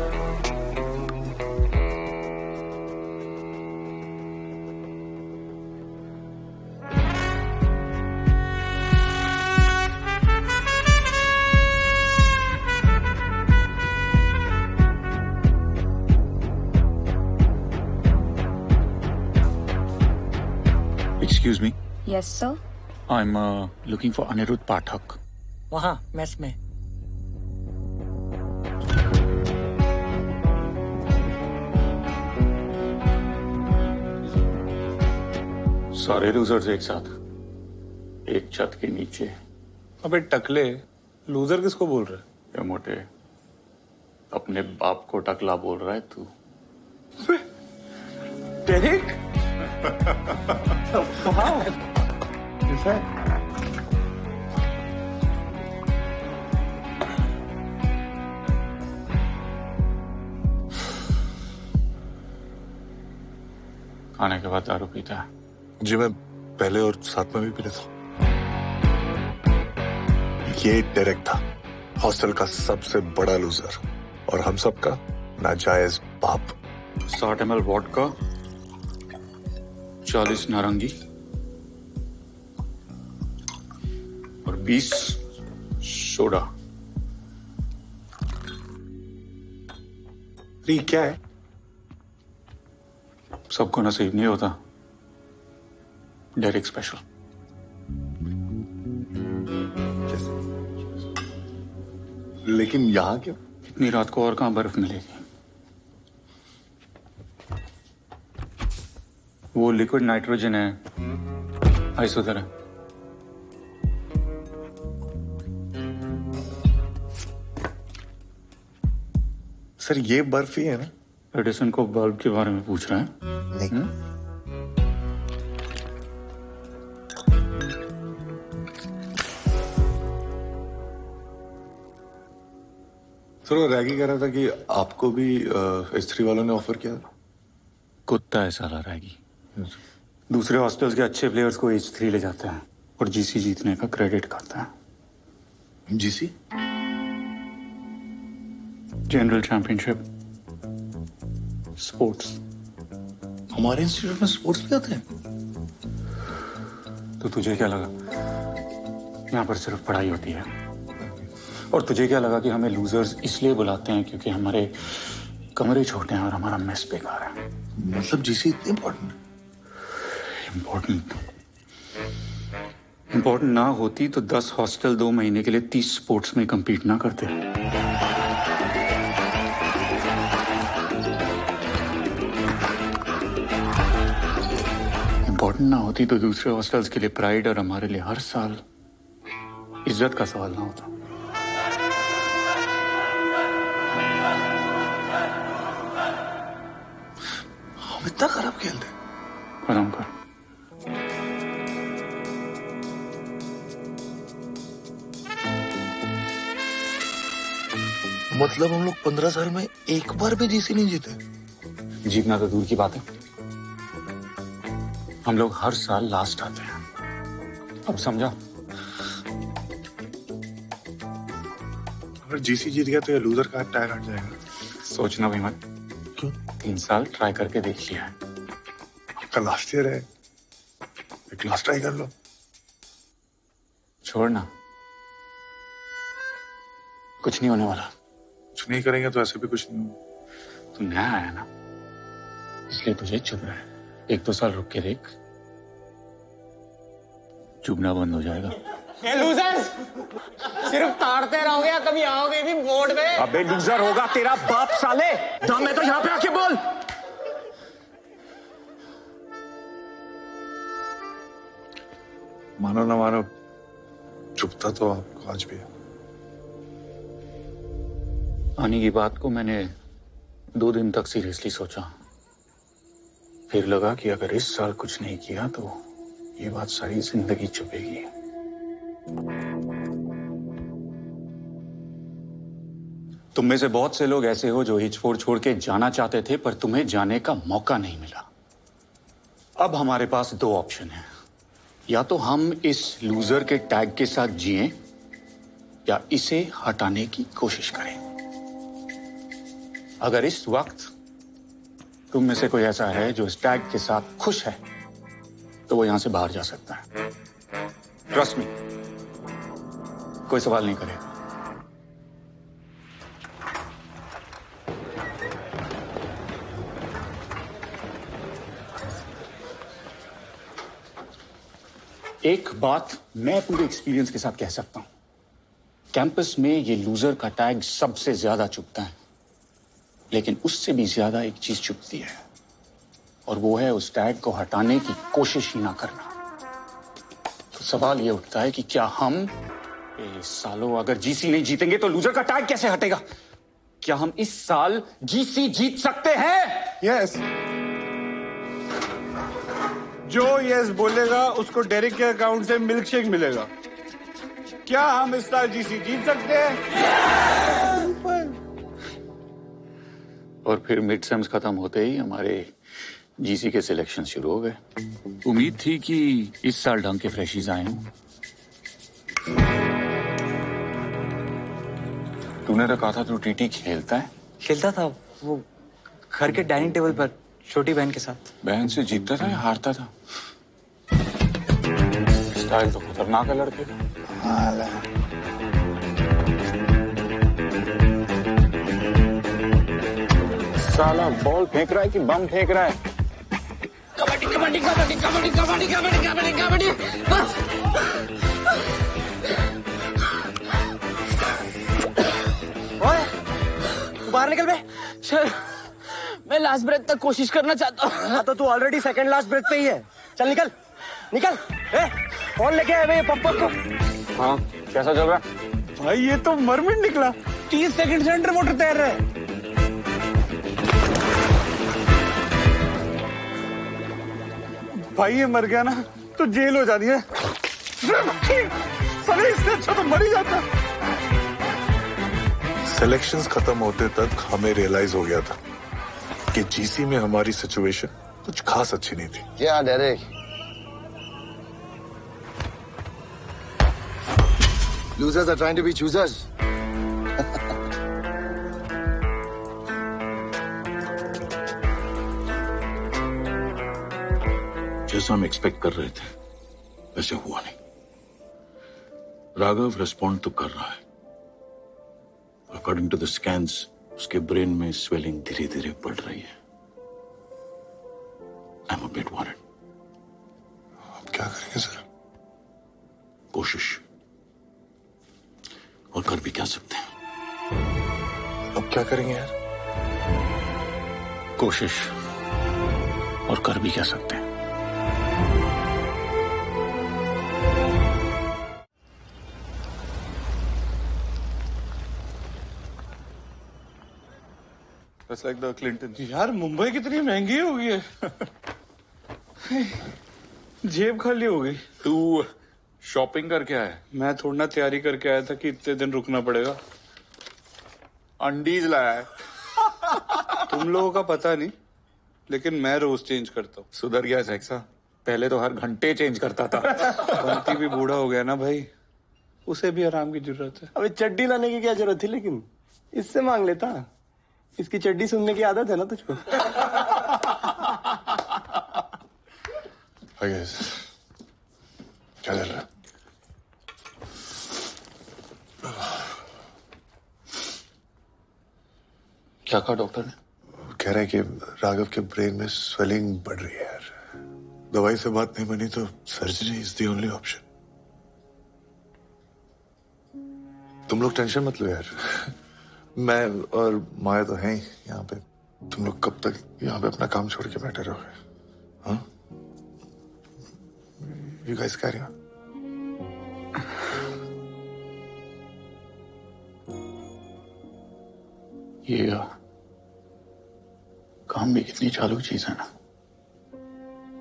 Excuse me. Yes, sir. I'm looking for Anirudh Pathak. वहाँ मेस में। सारे लूजर्स एक साथ, एक छत के नीचे। अबे टकले, लूजर किसको बोल रहा है? क्या मोटे, अपने बाप को टकला बोल रहा है तू? डेरिक? खाने के बाद दारू पीता है? जी मैं पहले और साथ में भी पी लेता हूँ। ये डेरेक था, हॉस्टल का सबसे बड़ा लूजर और हम सब का नाजायज बाप। 60 ml वोडका, 40 नारंगी और 20 सोडा। क्या है? सबको नसीब नहीं होता, डेरिक स्पेशल। लेकिन यहाँ क्यों? इतनी रात को और कहाँ बर्फ मिलेगी? वो लिक्विड नाइट्रोजन है, आइस उधर है। सर ये बर्फ ही है ना? एडिसन को बल्ब के बारे में पूछ रहा है? नहीं। सर वो रैगी कह रहा था कि आपको भी H3 वालों ने ऑफर किया था। कुत्ता है साला रैगी। दूसरे हॉस्टल्स के अच्छे प्लेयर्स को H3 ले जाता है और जीसी जीतने का क्रेडिट खाता है। जीसी? General championship sports. हमारे इंस्टीट्यूट में स्पोर्ट्स भी आते हैं? तो तुझे क्या लगा यहाँ पर सिर्फ पढ़ाई होती है? और तुझे क्या लगा कि हमें लूजर्स इसलिए बुलाते हैं क्योंकि हमारे कमरे छोटे हैं और हमारा मेस बेकार है? मतलब जीसी इतनी इम्पोर्टेंट? इम्पोर्टेंट ना होती तो 10 हॉस्टल 2 महीने के लिए 30 स्पोर्ट्स में compete ना करते। इम्पोर्टेंट ना होती तो दूसरे हॉस्टल्स के लिए प्राइड और हमारे लिए हर साल इज्जत का सवाल ना होता। हम इतना खराब खेलते? आराम कर। मतलब हम लोग 15 साल में एक बार भी जीसी नहीं जीते? जीतना तो दूर की बात है, हम लोग हर साल लास्ट आते हैं। अब समझा? अगर जीसी जीत गया तो ये लूजर का टैग हट जाएगा। सोचना भी मत। क्यों? 3 साल ट्राई करके देख लिया है। आपका लास्ट ईयर है, एक लास्ट ट्राई कर लो। छोड़ना, कुछ नहीं होने वाला। कुछ नहीं करेंगे तो ऐसे भी कुछ नहीं होगा। तू नया आया ना, इसलिए तुझे चुभ रहा है। 1-2 साल रुक के देख, चुभना बंद हो जाएगा। ये लूजर्स सिर्फ ताड़ते रहोगे या कभी आओगे भी बोर्ड में? अबे लूजर होगा तेरा बाप साले। दम है तो यहाँ पे आके बोल। मानो ना मानो, चुपता तो आपको आज भी है। आने की बात को मैंने 2 दिन तक सीरियसली सोचा, फिर लगा कि अगर इस साल कुछ नहीं किया तो ये बात सारी जिंदगी चुभेगी। तुम में से बहुत से लोग ऐसे हो जो हिचफोड़ छोड़ के जाना चाहते थे, पर तुम्हें जाने का मौका नहीं मिला। अब हमारे पास 2 ऑप्शन हैं, या तो हम इस लूजर के टैग के साथ जिएं या इसे हटाने की कोशिश करें। अगर इस वक्त तुम में से कोई ऐसा है जो इस टैग के साथ खुश है, तो वो यहां से बाहर जा सकता है। ट्रस्ट मी, कोई सवाल नहीं करेगा। एक बात मैं पूरे एक्सपीरियंस के साथ कह सकता हूं, कैंपस में ये लूजर का टैग सबसे ज्यादा चुभता है, लेकिन उससे भी ज्यादा एक चीज चुभती है, और वो है उस टैग को हटाने की कोशिश ही ना करना। तो सवाल ये उठता है कि क्या हम इस सालों अगर जीसी नहीं जीतेंगे तो लूजर का टैग कैसे हटेगा? क्या हम इस साल जीसी जीत सकते हैं? यस। जो यस बोलेगा उसको डेरिक के अकाउंट से मिल्क शेक मिलेगा। क्या हम इस साल जीसी जीत सकते हैं? और फिर मिड सेम्स खत्म होते ही हमारे जीसी के सिलेक्शन शुरू हो गए। उम्मीद थी कि इस साल ढंग के फ्रेशीज आए हों। तूने तो कहा था तू टीटी खेलता है। खेलता था वो घर के डाइनिंग टेबल पर छोटी बहन के साथ। बहन से जीतता था या हारता था? स्टाइल तो खतरनाक है लड़के का। साला बॉल फेंक रहा है कि बम फेंक रहा है? कबड्डी कबड्डी कबड्डी कबड्डी कबड्डी कबड्डी कबड्डी कबड्डी। ओए, तू बाहर निकल बे। सर, मैं लास्ट ब्रेथ तक कोशिश करना चाहता हूँ। हाँ तो तू ऑलरेडी सेकंड लास्ट ब्रेथ पे ही है। चल निकल निकल। कौन लेके आए भाई पप्पा को? हाँ, कैसा चल रहा है? भाई ये तो मरमिट निकला। 30 सेकंड से अंडर वाटर तैर रहा है। भाई ये मर गया ना तो जेल हो जानी है। साले इससे अच्छा तो मर ही जाता। सिलेक्शंस खत्म होते तक हमें रियलाइज हो गया था कि जीसी में हमारी सिचुएशन कुछ खास अच्छी नहीं थी। क्या Derek? Losers are trying to be choosers. जैसा हम एक्सपेक्ट कर रहे थे वैसे हुआ नहीं। राघव रिस्पॉन्ड तो कर रहा है। अकॉर्डिंग टू द स्कैन्स उसके ब्रेन में स्वेलिंग धीरे धीरे बढ़ रही है। I am a bit worried. अब क्या करेंगे सर? कोशिश, और कर भी क्या सकते हैं। अब क्या करेंगे यार? कोशिश और कर भी क्या सकते हैं। Just like the Clinton. यार मुंबई कितनी महंगी हो गई है। जेब खाली हो गई। तू शॉपिंग करके आया? मैं थोड़ा ना तैयारी करके आया था कि इतने दिन रुकना पड़ेगा। अंडीज लाया है। तुम लोगों का पता नहीं, लेकिन मैं रोज चेंज करता हूँ। सुधर गया सेक्सा? पहले तो हर घंटे चेंज करता था। बंटी भी बूढ़ा हो गया ना भाई, उसे भी आराम की जरूरत है। अबे चड्डी लाने की क्या जरूरत थी, लेकिन इससे मांग लेता। इसकी चड्डी सुनने की आदत है ना तुझको। क्या चल रहा है? क्या कहा डॉक्टर ने? कह रहा है कि राघव के ब्रेन में स्वेलिंग बढ़ रही है यार। दवाई से बात नहीं बनी तो surgery is the only option. तुम लोग टेंशन मत लो यार। मैं और माया तो हैं ही यहाँ पे। तुम लोग कब तक यहाँ पे अपना काम छोड़ के बैठे रहोगे? हाँ? You guys carry on. ये काम भी कितनी चालू चीज है ना।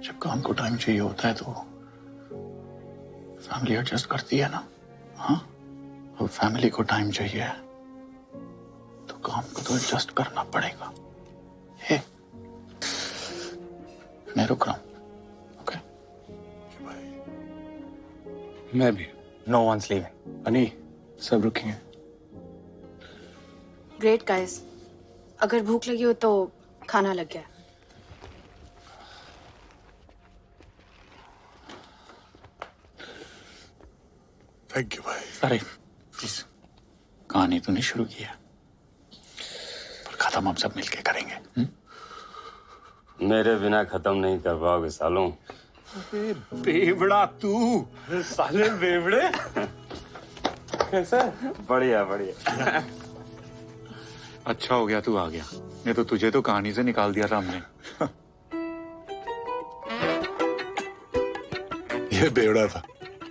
जब काम को टाइम चाहिए होता है तो फैमिली एडजस्ट करती है ना। हाँ, और फैमिली को टाइम चाहिए तो काम को तो एडजस्ट करना पड़ेगा। हे, मैं रुक रहा हूं। ओके, मैं भी। No one's leaving. अनी, सब रुकेंगे। ग्रेट गाइस, अगर भूख लगी हो तो खाना लग गया। थैंक यू भाई। अरे प्लीज, कहानी तूने शुरू किया पर खत्म हम सब मिलके करेंगे। मेरे बिना खत्म नहीं कर पाओगे सालों। बेवड़ा तू, साले बेवड़े। कैसा? बढ़िया बढ़िया। अच्छा हो गया तू आ गया, नहीं तो तुझे तो कहानी से निकाल दिया था हमने। ये बेवड़ा था,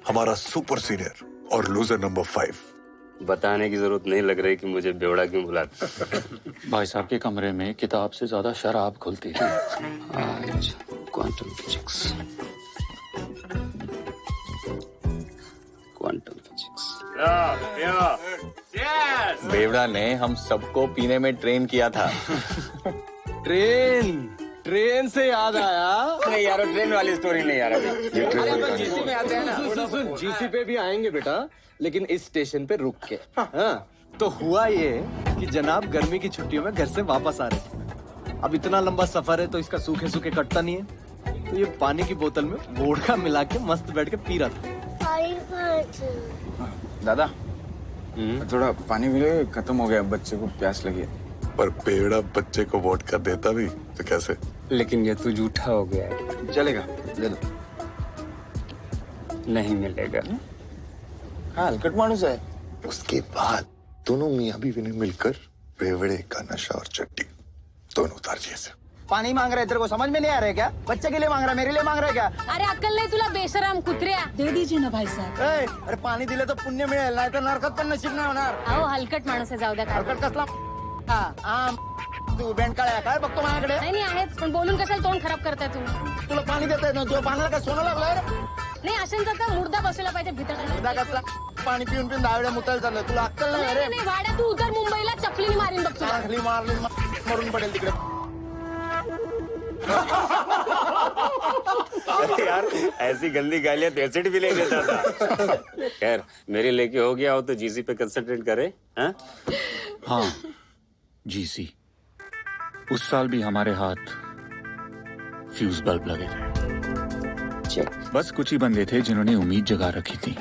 हमारा सुपर सीनियर और लूजर नंबर 5। बताने की जरूरत नहीं लग रही कि मुझे बेवड़ा क्यों बुलाते। भाई साहब के कमरे में किताब से ज्यादा शराब खुलती थी। Quantum physics, quantum physics. बेवड़ा ने हम सबको पीने में ट्रेन किया था। ट्रेन से याद आया। नहीं यार, ट्रेन वाली स्टोरी नहीं यार। जीसी में आते हैं ना। सुन, जीसी पे भी आएंगे बेटा, लेकिन इस स्टेशन पे रुक के। हाँ, तो हुआ ये कि जनाब गर्मी की छुट्टियों में घर से वापस आ रहे थे। अब इतना लंबा सफर है तो इसका सूखे सूखे कटता नहीं है, तो ये पानी की बोतल में वोडका मिला के मस्त बैठ के पी रहा था। दादा, थोड़ा पानी मिले, खत्म हो गया, बच्चे को प्यास लगी है। पर बेवड़ा बच्चे को वोडका देता भी तो कैसे? लेकिन ये तो झूठा हो गया है। चलेगा, ले लो। नहीं मिलेगा। हाँ, हलकट मानुस है। उसके बाद दोनों मियाँ बीवी ने मिलकर बेवड़े का नशा और चट्टी दोनों उतार दिए थे। पानी मांग रहा है, तेरे को समझ में नहीं आ रहा है क्या? बच्चे के लिए मांग रहा है, मेरे लिए मांग रहा है क्या? अरे अक्कल नाही तुला बेशरम कुत्र्या. दे दीजिए ना भाई साहब. अरे पाणी दिले तर पुण्य मिळेल, नाही तर नरकात पण नशीब नाही होणार. अहो हलकट माणूस आहे, जाऊ द्या. हलकट कसला? तू बेंडकाळ्या काय बघतो माझ्याकडे? नाही आहेच, पण बोलून कशाला तोंड खराब करताय तुम्ही? तुला पाणी देताय ना, तुला पाण्याला काय सोनं लागलंय रे? नाही अशांचा तर मुर्दा बसवला पाहिजे भीतर. मुर्दा कसला? पाणी पिऊन पिऊन दावड्या मुतायला चाललंय. तुला अक्कल नाही रे? नाही वाड्या तू उतर मुंबईला चपलीने मारीन बघ तुला. चपली मारली मरून पडेल तिकडे. अरे यार ऐसी गंदी गालियां तेरसेट भी ले लेता था। खैर मेरी लेके हो गया हो तो जीसी पे कंसंट्रेट करे। हाँ जीसी, उस साल भी हमारे हाथ फ्यूज बल्ब लगे थे। बस कुछ ही बंदे थे जिन्होंने उम्मीद जगा रखी थी।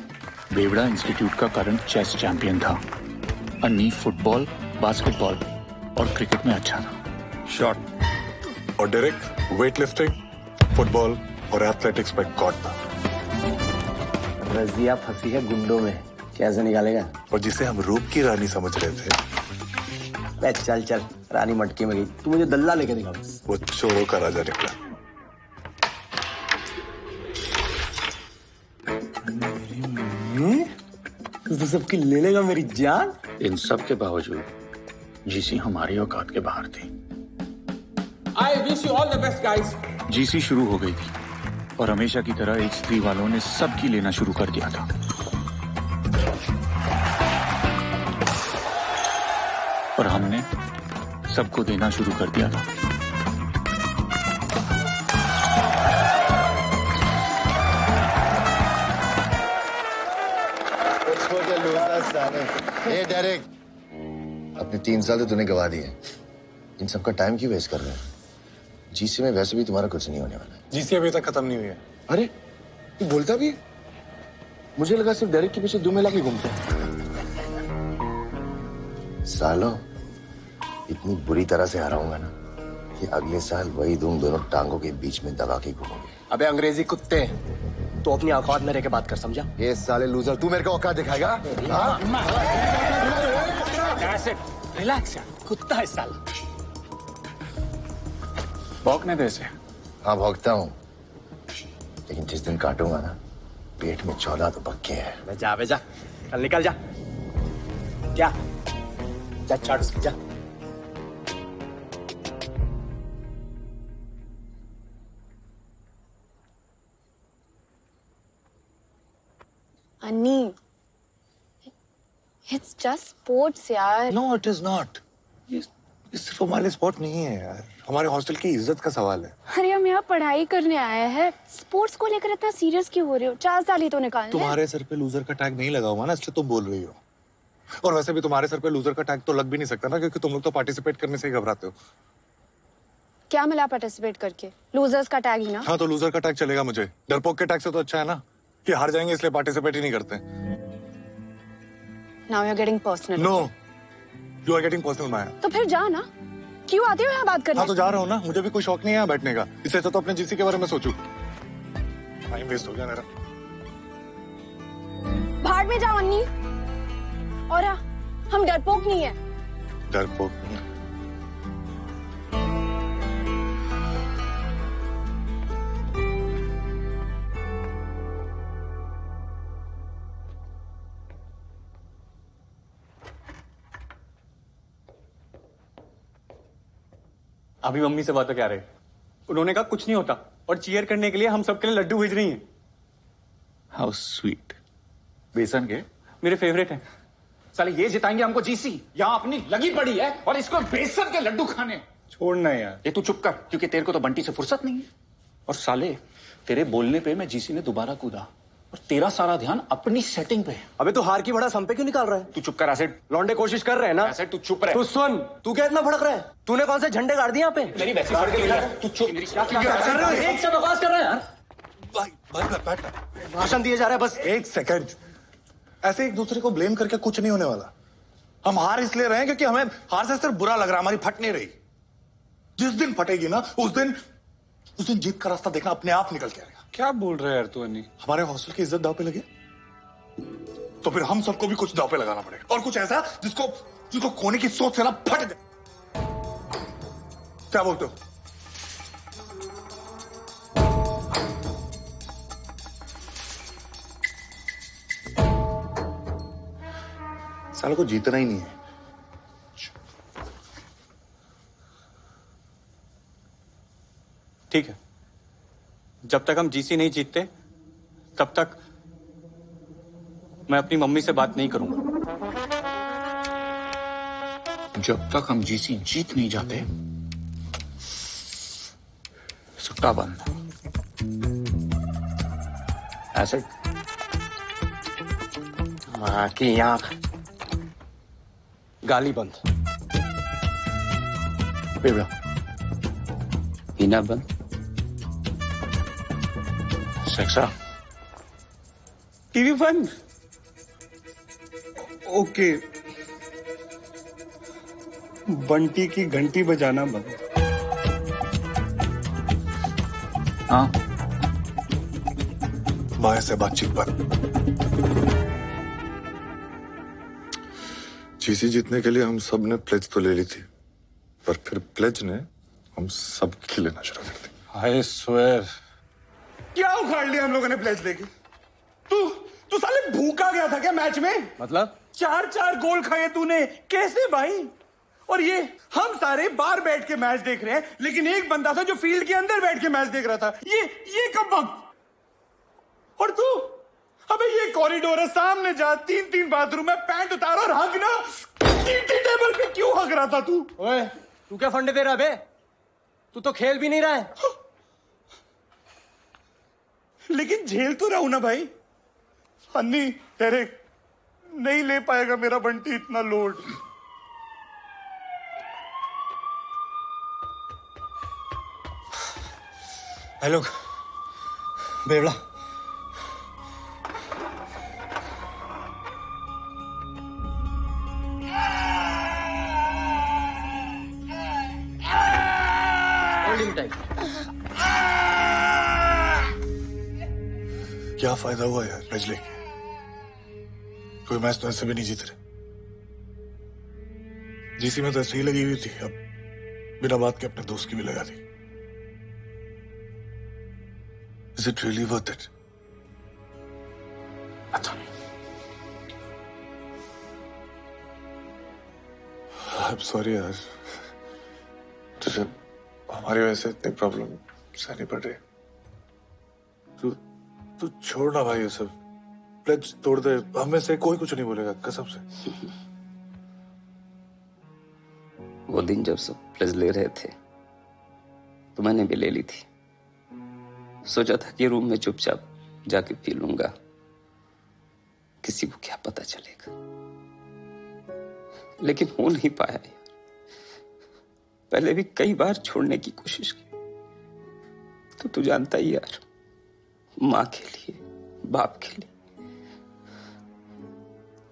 बेवड़ा इंस्टीट्यूट का करंट चेस चैंपियन था। अन्नी फुटबॉल, बास्केटबॉल और क्रिकेट में अच्छा था। शॉट और डायरेक्ट वेटलिफ्टिंग, फुटबॉल और एथलेटिक्स में गॉड था। रजिया फंसी है गुंडों में, कैसे निकालेगा? और जिसे हम रूप की रानी समझ रहे थे, चल चल रानी मटकी में गई। तू मुझे दल्ला लेके दिखा। वो चोरों का राजा निकला। तो सबकी ले लेगा मेरी जान। इन सब के बावजूद जीसी हमारी औकात के बाहर थी। I wish you all the best, guys. GC शुरू हो गई थी और हमेशा की तरह H3 वालों ने सबकी लेना शुरू कर दिया था। और हमने सबको देना शुरू कर दिया था। Let's go to साले। ए डेरेक, अपने 3 साल तो तूने गवा दिए। इन सबका टाइम क्यों वेस्ट कर रहे हैं? जीसी में वैसे भी तुम्हारा कुछ नहीं होने वाला। जीसी अभी तक खत्म नहीं हुई है। अरे तू बोलता भी है? मुझे लगा सिर्फ डेरेक के पीछे दुमेला की घूमते हैं। सालों, इतनी बुरी तरह से हराऊंगा ना कि अगले साल वही तुम दोनों टांगों के बीच में दबा के घूमोगे। अबे अंग्रेजी कुत्ते, तो अपनी औकात में रह के बात कर, समझा? ये साले लूजर, तू मेरे को औकात दिखाएगा? हाँ? रिलैक्स यार, कुत्ता है साला। भौंकने दे इसे। हाँ भौंकता हूँ, लेकिन जिस दिन काटूंगा ना, पेट में 14 तो पक्के हैं। जा बे जा, कल निकल जा। क्या? जा चाट उसकी, जा। अन्नी, it's just sports यार। No, it is not. ये सिर्फ हमारे स्पोर्ट नहीं है यार, हमारे हॉस्टल की इज्जत का सवाल है। अरे हम यहाँ पढ़ाई करने आए हैं, स्पोर्ट्स को लेकर इतना सीरियस क्यों हो रहे हो? 4 साल ही तो निकालने। तुम्हारे सर पे लूजर का टैग नहीं लगा हुआ ना, इसलिए तुम बोल रही हो। और वैसे भी तुम्हारे सर पे लूजर का टैग तो लग भी नहीं सकता ना, क्योंकि तुम लोग तो पार्टिसिपेट करने से ही घबराते हो। क्या मिला पार्टिसिपेट करके? लूजर्स का टैग ही ना। हाँ तो लूजर का टैग चलेगा मुझे, डरपोक के टैग से तो अच्छा है ना कि हार जाएंगे इसलिए पार्टिसिपेट ही नहीं करते। Now you're getting personal. No, you are getting personal, माया। तो फिर जा ना, क्यों आते हो यहाँ बात करने? हाँ तो जा रहा हूँ ना, मुझे भी कोई शौक नहीं है यहाँ बैठने का, इससे तो अपने जीसी के बारे में सोचूं। टाइम वेस्ट हो गया मेरा। भाड़ में जाओ अन्नी। और हाँ, हम डरपोक नहीं है। डरपोक नहीं। अभी मम्मी से बात क्या रहे? उन्होंने कहा कुछ नहीं होता और चीयर करने के लिए हम सबके लिए लड्डू भेज रही हैं। How sweet. बेसन के मेरे फेवरेट हैं। साले ये जिताएंगे हमको जीसी, यहाँ अपनी लगी पड़ी है और इसको बेसन के लड्डू खाने। छोड़ना यार। ये तू चुप कर, क्योंकि तेरे को तो बंटी से फुर्सत नहीं है। और साले तेरे बोलने पे मैं जीसी ने दोबारा कूदा और तेरा सारा ध्यान अपनी सेटिंग पे है। अबे तू हार की भड़ास हम पे क्यों निकाल रहा है? तू चुप कर एसिड। लौंडे कोशिश कर रहे हैं ना? एसिड तू चुप रह। तू सुन, तू क्या इतना भड़क रहा है? तूने कौन से झंडे गाड़ दिए यहाँ पे? मेरी वैसी सड़ के लिए तू चुप। क्या कर रहे हो? एक से बकवास कर रहे हैं यार। बैठ। भाषण दिए जा रहे हैं बस। एक सेकंड, ऐसे एक दूसरे को ब्लेम करके कुछ नहीं होने वाला। हम हार इसलिए रहे हैं क्योंकि हमें हार से सिर्फ बुरा लग रहा है, हमारी फट नहीं रही। जिस दिन फटेगी ना, उस दिन जीत का रास्ता देखना अपने आप निकल के आएगा। क्या बोल रहे हैं यार तू अन्नी? हमारे हॉस्टल की इज्जत दाव पे लगे तो फिर हम सबको भी कुछ दाव पे लगाना पड़ेगा, और कुछ ऐसा जिसको खोने की सोच से ना फट जाए। क्या बोलते हो? सालों को जीतना ही नहीं है। ठीक है, जब तक हम जीसी नहीं जीतते तब तक मैं अपनी मम्मी से बात नहीं करूंगा। जब तक हम जीसी जीत नहीं जाते, सट्टा बंद। एसिड माँ की आंख, गाली बंद। बेबड़ा पीना बंद। सेक्सा टीवी बंद। ओके, बंटी की घंटी बजाना बंद। हाँ, माया से बातचीत बंद। जीसी जीतने के लिए हम सब ने प्लेज तो ले ली थी, पर फिर प्लेज ने हम सब की लेना शुरू कर दी। I swear. क्या उखाड़ लिया हम लोगों ने प्लेज लेके? तू साले भूखा गया था क्या मैच में? मतलब 4 गोल खाए तूने, कैसे भाई? और ये हम सारे बाहर बैठ के मैच देख रहे हैं, लेकिन एक बंदा था जो फील्ड के अंदर बैठ के मैच देख रहा था। ये कब वक्त? और तू अबे ये कॉरिडोर है, सामने जा, 3 बाथरूम है, पैंट उतार और हग ना। टेबल पे क्यों हग रहा था तू? ओए, तू क्या फंडे दे रहा बे? तू तो खेल भी नहीं रहा है। लेकिन झेल तो रहा हूं ना भाई। अन्नी, डेरेक, नहीं ले पाएगा मेरा बंटी इतना लोड। हेलो बेवड़ा, क्या फायदा हुआ यार मैच लेके? कोई मैच तो ऐसे भी नहीं जीत रहे। जीसी में तो ऐसे ही लगी हुई थी, अब बिना बात के अपने दोस्त की भी लगा दी। Is it really worth it? पता नहीं। I'm sorry यार, तुझे हमारी वजह से इतनी प्रॉब्लम सहनी पड़ रही। तू छोड़ ना भाई ये सब, प्लेज तोड़ दे, हमें से कोई कुछ नहीं बोलेगा कसम से। वो दिन जब सब प्लेज ले रहे थे तो मैंने भी ले ली थी। सोचा था कि रूम में चुपचाप जाके पी लूंगा, किसी को क्या पता चलेगा, लेकिन हो नहीं पाया यार। पहले भी कई बार छोड़ने की कोशिश की, तो तू जानता ही यार, माँ के लिए, बाप के लिए,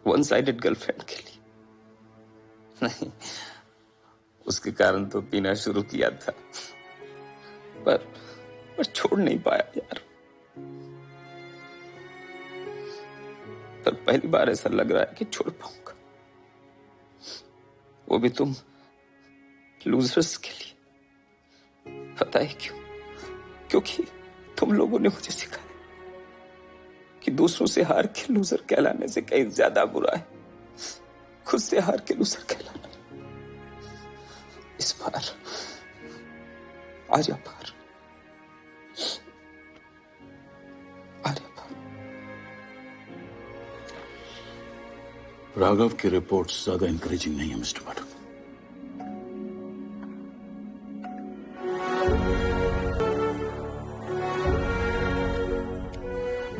वन साइडेड गर्लफ्रेंड के लिए नहीं, उसके कारण तो पीना शुरू किया था, पर छोड़ नहीं पाया यार। पर पहली बार ऐसा लग रहा है कि छोड़ पाऊंगा, वो भी तुम लूजर्स के लिए। पता है क्यों? क्योंकि तुम लोगों ने मुझे सिखाया कि दूसरों से हार के लूजर कहलाने से कहीं ज्यादा बुरा है खुद से हार के लूजर कहलाना। इस बार आजा पार, राघव की रिपोर्ट्स ज्यादा इंकरेजिंग नहीं है मिस्टर पाठक।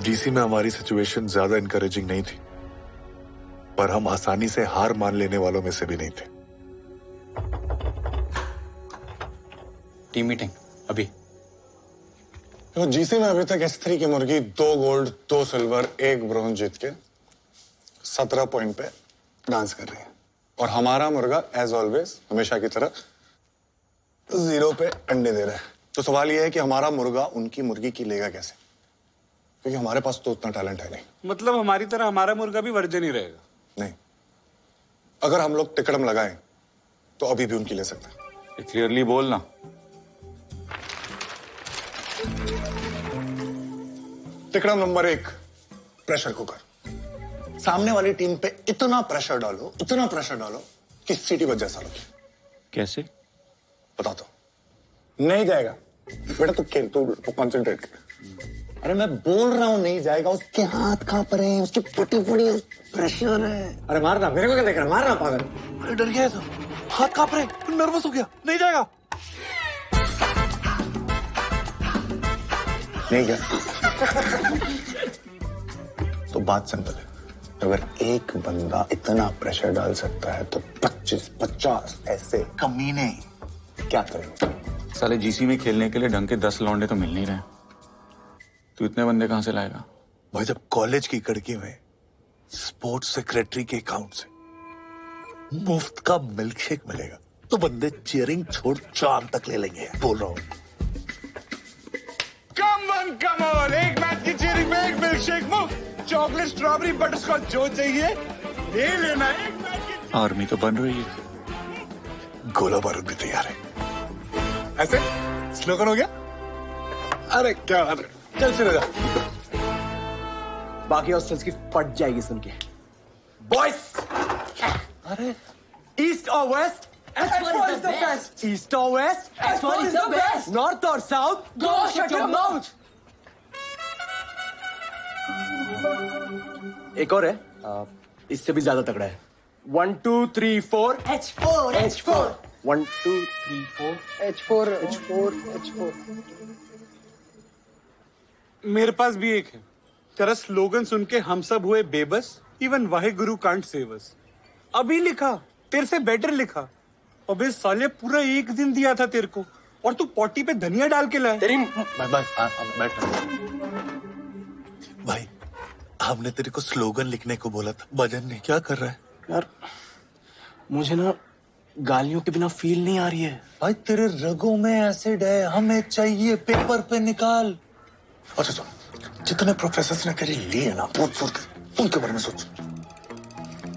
डीसी में हमारी सिचुएशन ज्यादा इंकरेजिंग नहीं थी, पर हम आसानी से हार मान लेने वालों में से भी नहीं थे। टीम मीटिंग अभी। तो जीसी में अभी तक S3 की मुर्गी 2 गोल्ड 2 सिल्वर 1 ब्रॉन्ज जीत के 17 पॉइंट पे डांस कर रही है, और हमारा मुर्गा एज ऑलवेज हमेशा की तरह 0 पे अंडे दे रहा है। तो सवाल यह है कि हमारा मुर्गा उनकी मुर्गी की लेगा कैसे, क्योंकि हमारे पास तो उतना टैलेंट है नहीं। मतलब हमारी तरह हमारा मुर्गा भी वर्जन ही रहेगा? नहीं, अगर हम लोग टिकड़म लगाएं तो अभी भी उनकी ले सकते हैं। क्लियरली बोलना। टिकड़म नंबर 1, प्रेशर कुकर। सामने वाली टीम पे इतना प्रेशर डालो कि सीटी बज जैसा लगे। कैसे? बता दो। नहीं जाएगा बेटा, तू खेल, तू कंसंट्रेट कर। अरे मैं बोल रहा हूं नहीं जाएगा, उसके हाथ कांप रहे हैं, उसकी फटी प्रेशर है। अरे मारना, मेरे को क्या देख रहा है, मारना पागल। अरे डर गया तो, हाथ कांप रहे, नर्वस हो गया, नहीं जाएगा। नहीं गया। तो बात सिंपल है, अगर एक बंदा इतना प्रेशर डाल सकता है तो 25-50 ऐसे कमीने क्या करेंगे? साले जीसी में खेलने के लिए ढंग के 10 लौंडे तो मिल नहीं रहे। तू इतने बंदे कहां से लाएगा? भाई जब कॉलेज की कड़की में स्पोर्ट्स सेक्रेटरी के अकाउंट से मुफ्त का मिल्क शेक मिलेगा तो बंदे चीयरिंग छोड़ चांद तक ले लेंगे, बोल रहा हूं। कम ऑन, एक मैच की चीयरिंग में एक मिल्क शेक मुफ्त, चॉकलेट स्ट्रॉबेरी बटरस्कॉच जो चाहिए ले लेना। एक मैच की आर्मी तो बन रही है, गोला बारूद भी तैयार है। ऐसे स्लोगन हो गया। अरे क्या बात है, चल सुनो जा। बाकी हॉस्टल्स की फट जाएगी सुन के। बॉयज, अरे ईस्ट और west, S4 is the best. East और west, S4 is the best. North और south, Go shut your mouth. एक और है, इससे भी ज्यादा तगड़ा है। 1 2 3 4 H4 H4 1 2 3 4 H4 H4 H4। मेरे पास भी एक है। तेरा स्लोगन सुन के हम सब हुए बेबस even Waheguru can't save us. अभी लिखा, तेरे से बेटर लिखा। अबे साले पूरा 1 दिन दिया था तेरे को और तू पॉटी पे धनिया डाल के लाया। बैठ। भाई हमने तेरे को स्लोगन लिखने को बोला था, भजन नहीं। क्या कर रहा है यार? मुझे ना गालियों के बिना फील नहीं आ रही है। भाई तेरे रगों में एसिड है, हमें चाहिए, पेपर पे निकाल। अच्छा सुन, जितने प्रोफेसर ने तेरी लिए ना, उनके बारे में सोच।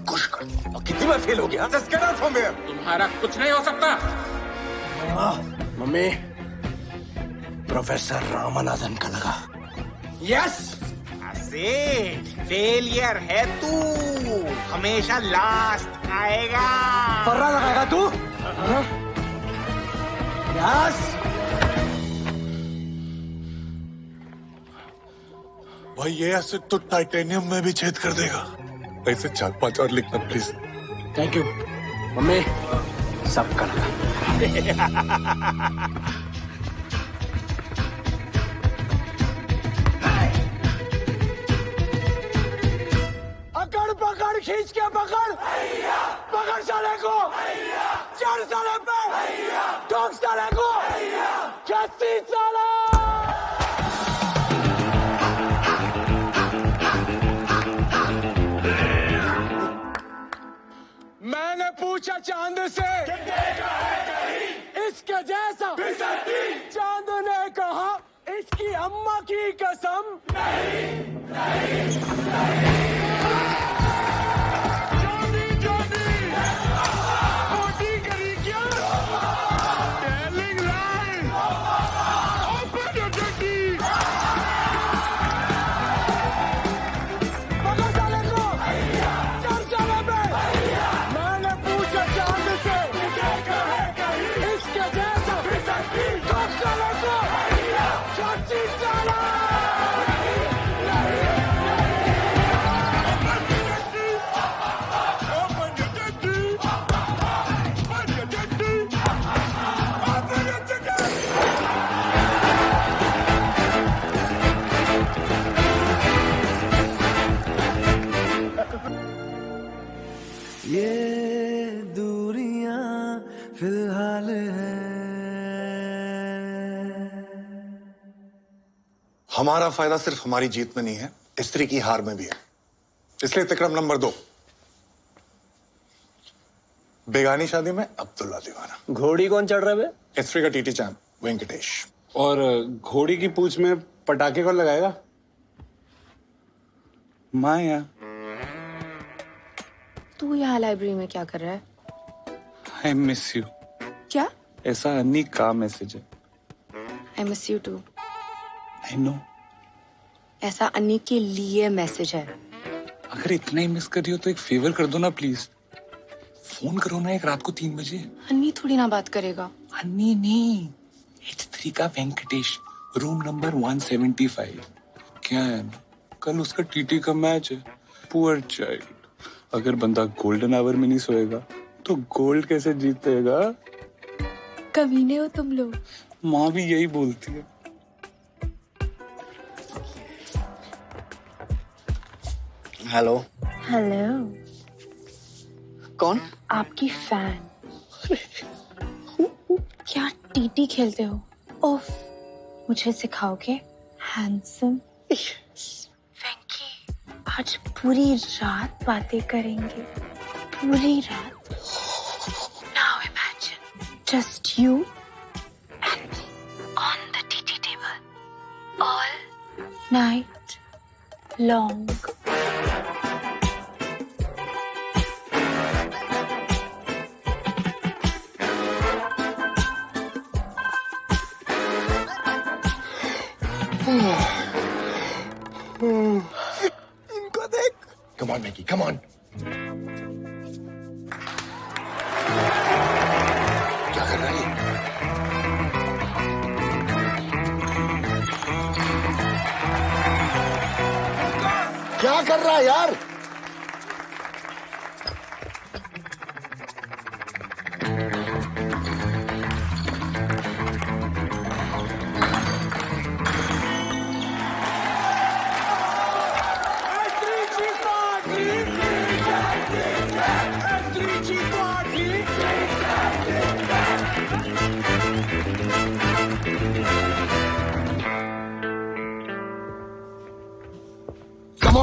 खुश कर। और कितनी बार फेल हो गया? Just get out from here. तुम्हारा कुछ नहीं हो सकता। मम्मी, प्रोफेसर रामानुजन का लगा। यस, फेलियर है तू, हमेशा लास्ट आएगा। फर्रा लगाएगा तू? यस। भाई ये एसिड तो टाइटेनियम में भी छेद कर देगा। ऐसे 4-5 और लिखना प्लीज। थैंक यू मम्मी, सब कर अकड़ पकड़ खींच के पकड़, पकड़ साले को, चढ़ साले पे, ठोक साले को, कैसी साला। मैंने पूछा चांद से इसके जैसा, चांद ने कहा इसकी अम्मा की कसम नहीं, नहीं, नहीं। ये दूरियां फिलहाल है। हमारा फायदा सिर्फ हमारी जीत में नहीं है, स्त्री की हार में भी है। इसलिए तिक्रम नंबर 2, बेगानी शादी में अब्दुल्ला दीवाना। घोड़ी कौन चढ़ रहा है? स्त्री का टीटी चैंप वेंकटेश। और घोड़ी की पूंछ में पटाखे कौन लगाएगा? माया। तू यहाँ लाइब्रेरी में क्या कर रहा है? I miss you. क्या? ऐसा अन्नी का मैसेज है। I miss you too. I know. ऐसा अन्नी के लिए मैसेज है। अगर इतना ही मिस कर रही हो तो एक फेवर कर दो ना प्लीज। फोन करो ना एक रात को 3 बजे। अन्नी थोड़ी ना बात करेगा। अन्नी नहीं, H3 का वेंकटेश, रूम नंबर 175। क्या है ना, कल उसका टीटी का मैच है। Poor child. अगर बंदा गोल्डन आवर में नहीं सोएगा तो गोल्ड कैसे जीतेगा? कमीने हो तुम लोग। माँ भी यही बोलती है। हेलो। हेलो। कौन? आपकी फैन। क्या टीटी खेलते हो? ओफ, मुझे सिखाओगे? हैंडसम। आज पूरी रात बातें करेंगे, पूरी रात। Now imagine, just you and me on the TT table, all night long. इनको देख। Come on, Mickey, come on. क्या कर रहा है? क्या कर रहा है यार?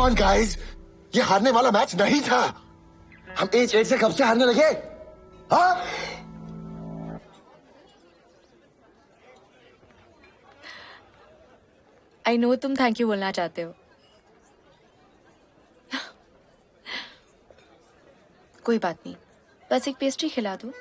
ऑन गाइस, ये हारने वाला मैच नहीं था। हम 8-8 से कब से हारने लगे? हाँ? आई नो तुम थैंक यू बोलना चाहते हो। कोई बात नहीं, बस एक पेस्ट्री खिला दो।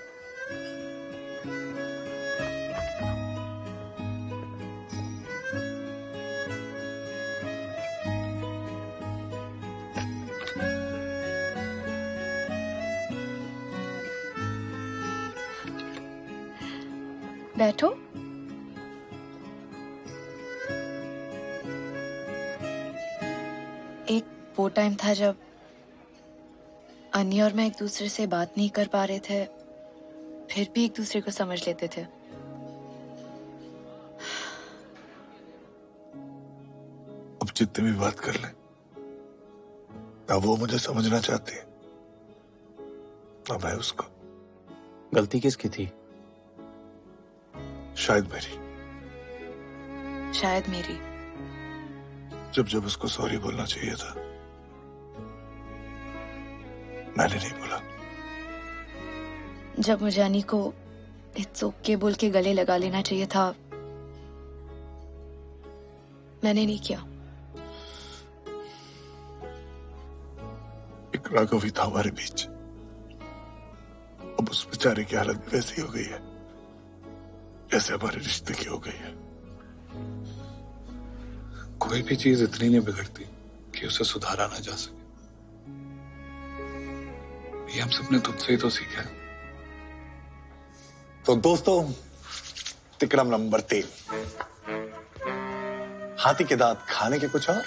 बैठो। एक वो टाइम था जब अन्य और मैं एक दूसरे से बात नहीं कर पा रहे थे, फिर भी एक दूसरे को समझ लेते थे। अब जितने भी बात कर ले, ना वो मुझे समझना चाहती है, ना मैं उसको। गलती किसकी थी? शायद मेरी। शायद मेरी। जब जब उसको सॉरी बोलना चाहिए था, मैंने नहीं बोला। जब मुझे अनी को इट्स ओके बोल के गले लगा लेना चाहिए था, मैंने नहीं किया। एक राघवी था हमारे बीच, अब उस बेचारे की हालत भी वैसी हो गई है जैसे हमारे रिश्ते की हो गई है। कोई भी चीज इतनी नहीं बिगड़ती कि उसे सुधारा ना जा सके। ये हम सबने तुझसे ही तो सीखा है। तो दोस्तों, तिकड़म नंबर 3, हाथी के दांत खाने के कुछ और,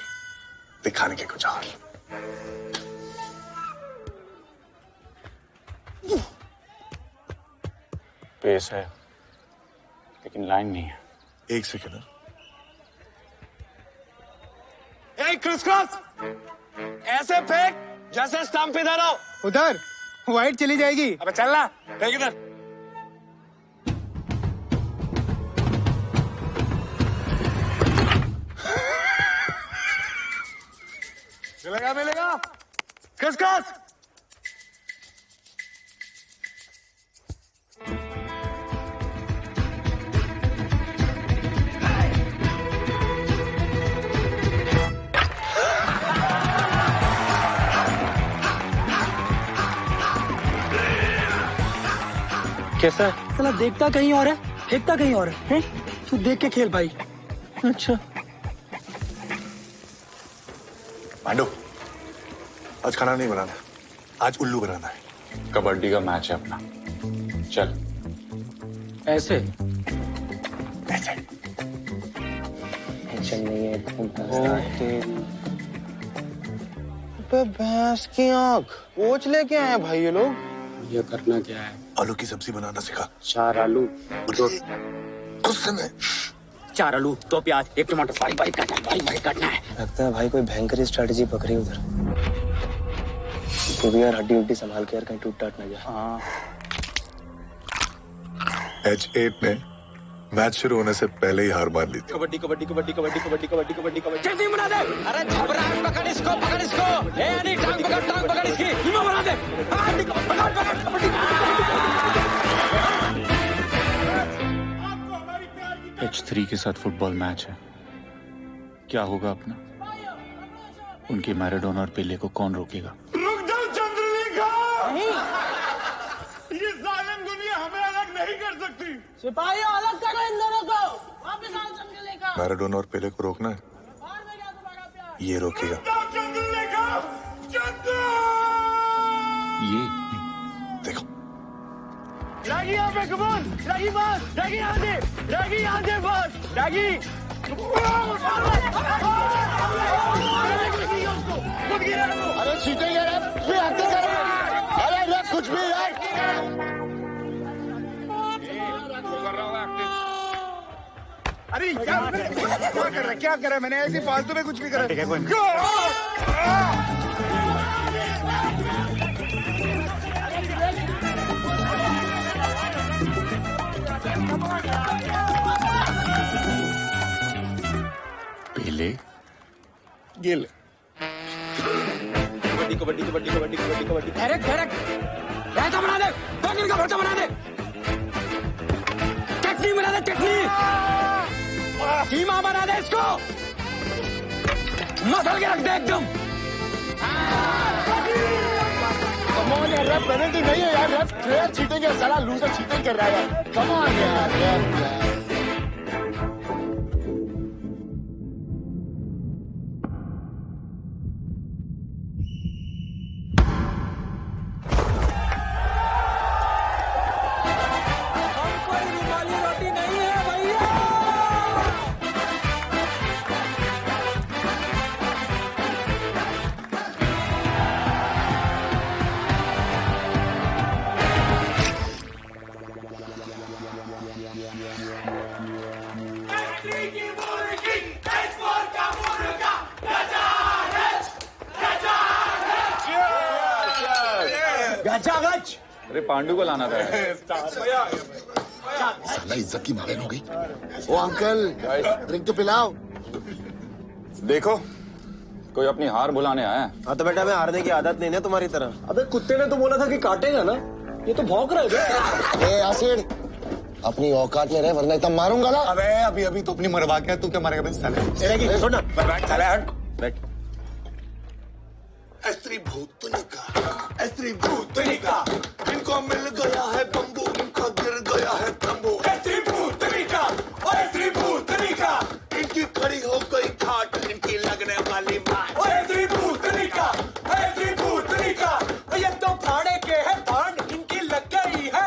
दिखाने के कुछ और। पेस है लेकिन लाइन नहीं है। एक सेकंड। क्रिसक्रॉस ऐसे फेंक जैसे स्टंप इधर आओ। उधर वाइट चली जाएगी। अबे चल ना, फेंक इधर। मिलेगा मिलेगा। क्रिसक्रॉस कैसा? साला देखता कहीं और है, फेंकता कहीं और है। तू देख के खेल भाई। अच्छा पांडु, आज खाना नहीं बनाना, आज उल्लू बनाना है। कबड्डी का मैच है अपना, चल। ऐसे टेंशन नहीं है। भैंस की आंख कोच लेके आए हैं भाई ये लोग। ये करना क्या है? आलू की सब्जी बनाना सिखा। 4 आलू, गुस्से में 4 आलू, 2 प्याज, 1 टमाटर, बारीक बारीक काटना है, बारीक बारीक काटना है। लगता है भाई कोई भयंकर स्ट्रेटजी पकड़ी उधर। तो भी यार हड्डी उड्डी संभाल के यार कहीं टूट टाट ना जाए। हाँ। H8 ने मैच शुरू होने से पहले ही हार मान ली थी। कबड्डी कबड्डी कबड्डी कबड्डी कबड्डी कबड्डी कबड्डी कबड्डी जल्दी बना दे। अरे छबरा पकड़ इसको, पकड़ इसको। ए अनी टांग पकड़ इसकी। इनको बना दे। पकड़ कबड्डी। H3 के साथ फुटबॉल मैच है, क्या होगा अपना? उनके मैराडोना और पेले को कौन रोकेगा? रुक जाओ चंद्रलेखा, ये जालिम दुनिया हमें अलग नहीं कर सकती। सिपाही अलग करो इन दोनों को। वापस आओ चंद्रलेखा। मैराडोना और पेले को रोकना है, ये रोकेगा। ये देखो, रागी यहाँ पे, कमान रागी बस, रागी यहाँ दे, रागी यहाँ दे बस, रागी। अरे जीतेंगे रे, भी एक्टिंग कर रहे हैं। अरे रे कुछ भी यार। अरे क्या कर रहा है, क्या कर रहा है? मैंने ऐसी फालतू में कुछ भी करा। पेले, ये ले। कबड्डी कबड्डी कबड्डी कबड्डी कबड्डी। डायरेक्ट डायरेक्ट रायता बना दे, बैंगन का भरता बना दे, चटनी बना दे, चटनी कीमा बना दे, इसको मसल के रख दे एकदम। कम ऑन यार, रेफ पेनल्टी नहीं है यार, रेफ प्लेयर चीटिंग है, साला लूजर चीटिंग कर रहा है यार। कम ऑन यार। अरे पांडु को लाना था। साला इज्जत की मालूम हो गई। ओ अंकल, ड्रिंक तो पिलाओ। देखो, कोई अपनी हार बुलाने आया है। हाँ तो बेटा, मैं हारने की आदत नहीं है तुम्हारी तरह। अबे कुत्ते ने तो बोला था कि काटेगा ना, ये तो भौंक रहा है। ए आसिड, अपनी औकात में रहे वरना इतना मारूंगा ना। अबे अभी अभी तो अपनी मरवा के तू क्या मारेगा बे साले? छोड़ ना, बैठ साले, हट बैठ। स्त्री भूतनिका, इनको मिल गया है बम्बू, इनका गिर गया है तंबू। स्त्री भूतनिका, स्त्री भूतनिका, इनकी खड़ी हो गई ठाट, इनकी लगने वाली मार। स्त्री भूतनिका, स्त्री भूतनिका, ये तो फाड़े के है फाड़, इनकी लग गई है।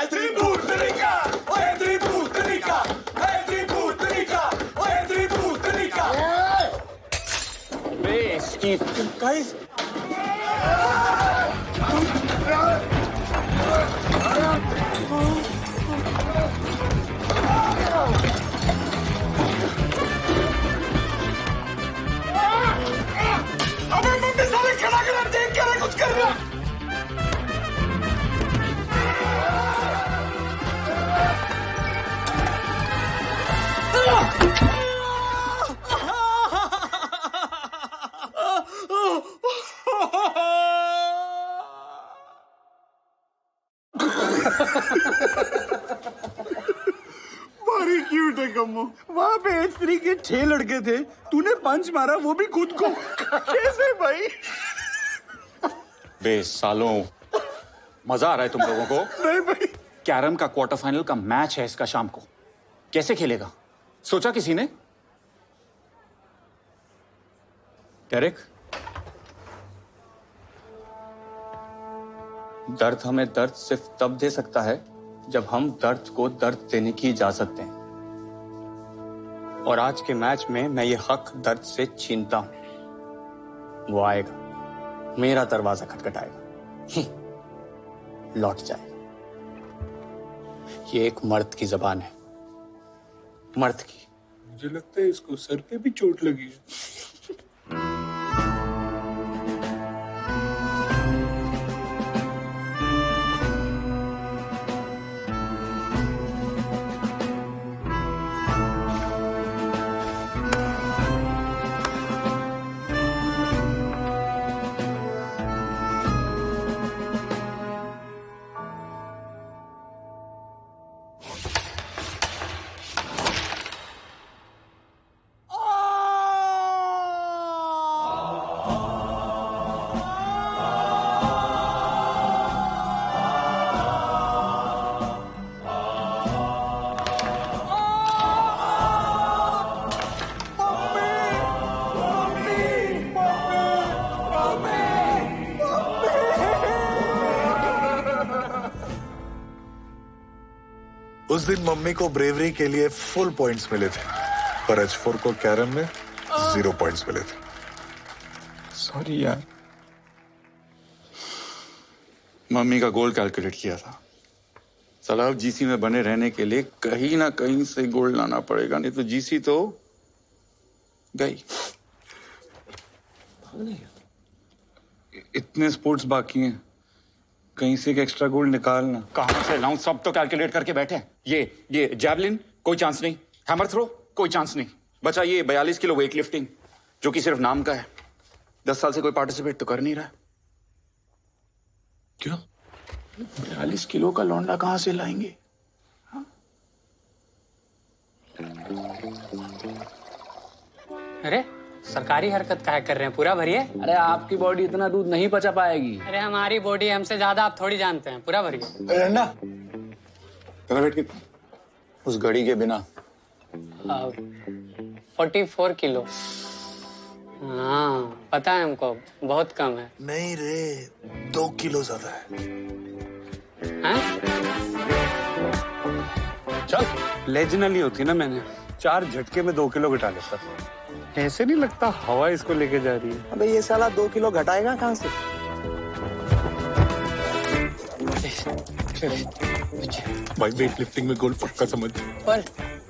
स्त्री भूतनिका, स्त्री भूतनिका, स्त्री भूतनिका, स्त्री भूतनिका। बे इसकी गाइस अबे मम्मी साले खड़ा कर देख कर कुछ कर रहा। बड़ी क्यूट है कम्मो। वहाँ पे स्त्री के 6 लड़के थे, तूने पंच मारा, वो भी खुद को। कैसे भाई? बे सालों, मजा आ रहा है तुम लोगों को? नहीं भाई। कैरम का क्वार्टर फाइनल का मैच है इसका शाम को, कैसे खेलेगा सोचा किसी ने? डेरेक, दर्द हमें दर्द सिर्फ तब दे सकता है जब हम दर्द को दर्द देने की इजाजत दें। और आज के मैच में मैं ये हक दर्द से छीनता हूं। वो आएगा, मेरा दरवाजा खटखटाएगा, लौट जाएगा। ये एक मर्द की जबान है, मर्द की। मुझे लगता है इसको सर पे भी चोट लगी है। उस दिन मम्मी को ब्रेवरी के लिए फुल पॉइंट्स मिले थे, पर एच4 को कैरम में 0 पॉइंट्स मिले थे। सॉरी यार, मम्मी का गोल कैलकुलेट किया था। सलाह जीसी में बने रहने के लिए कहीं ना कहीं से गोल्ड लाना पड़ेगा, नहीं तो जीसी तो गई। इतने स्पोर्ट्स बाकी हैं, कहीं से एक एक्स्ट्रा गोल्ड निकालना। कहां से लाऊं? सब तो कैलकुलेट करके बैठे। ये जैवलिन कोई चांस नहीं, हैमर थ्रो कोई चांस नहीं, बचा ये 42 किलो वेट लिफ्टिंग जो कि सिर्फ नाम का है। 10 साल से कोई पार्टिसिपेट तो कर नहीं रहा। क्यों? 42 किलो का लौंडा कहां से लाएंगे? अरे सरकारी हरकत काहे कर रहे हैं, पूरा भरिए। अरे आपकी बॉडी इतना दूध नहीं पचा पाएगी। अरे हमारी बॉडी हमसे ज्यादा आप थोड़ी जानते हैं, पूरा भरिए। डंडा तेरा वेट कितना? उस घड़ी के बिना 44 किलो। हाँ पता है हमको, बहुत कम है। नहीं रे, 2 किलो ज्यादा है। चल लेजनली होती ना, मैंने 4 झटके में 2 किलो घटा लेता। ऐसे नहीं लगता हवा इसको लेके जा रही है। अबे ये साला 2 किलो घटाएगा कहाँ से? भाई वेट लिफ्टिंग में गोल्ड पक्का समझ। पर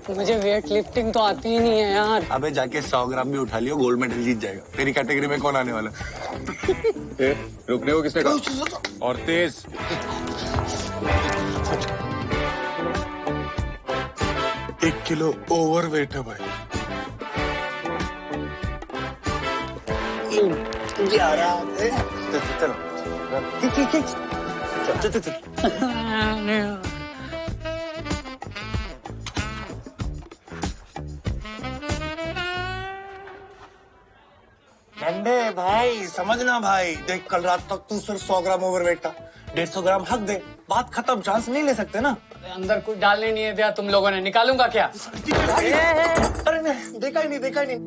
मुझे वेट लिफ्टिंग तो आती ही नहीं है यार। अबे जाके 100 ग्राम भी उठा लियो, गोल्ड मेडल जीत जाएगा। तेरी कैटेगरी में कौन आने वाला? रुकने को किसने कहा? और तेज। एक किलो ओवर वेट है भाई। 11 चलो डंडे भाई समझना भाई, देख कल रात तक तू सिर्फ 100 ग्राम ओवरवेट था, 150 ग्राम हक दे, बात खत्म। चांस नहीं ले सकते ना। अंदर कुछ डालने नहीं है दिया तुम लोगों ने, निकालूंगा क्या? अरे नहीं, देखा ही नहीं।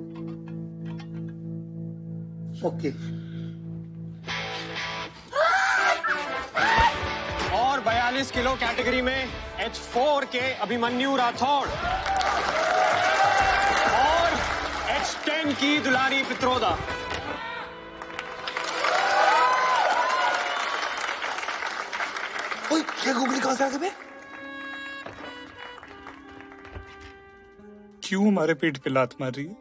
ओके। और 42 किलो कैटेगरी में H4 के अभिमन्यु राठौड़ और H10 की दुलारी पित्रोदा। ये गुगली कहां से आ गए? क्यों हमारे पेट पे लात मार रही है?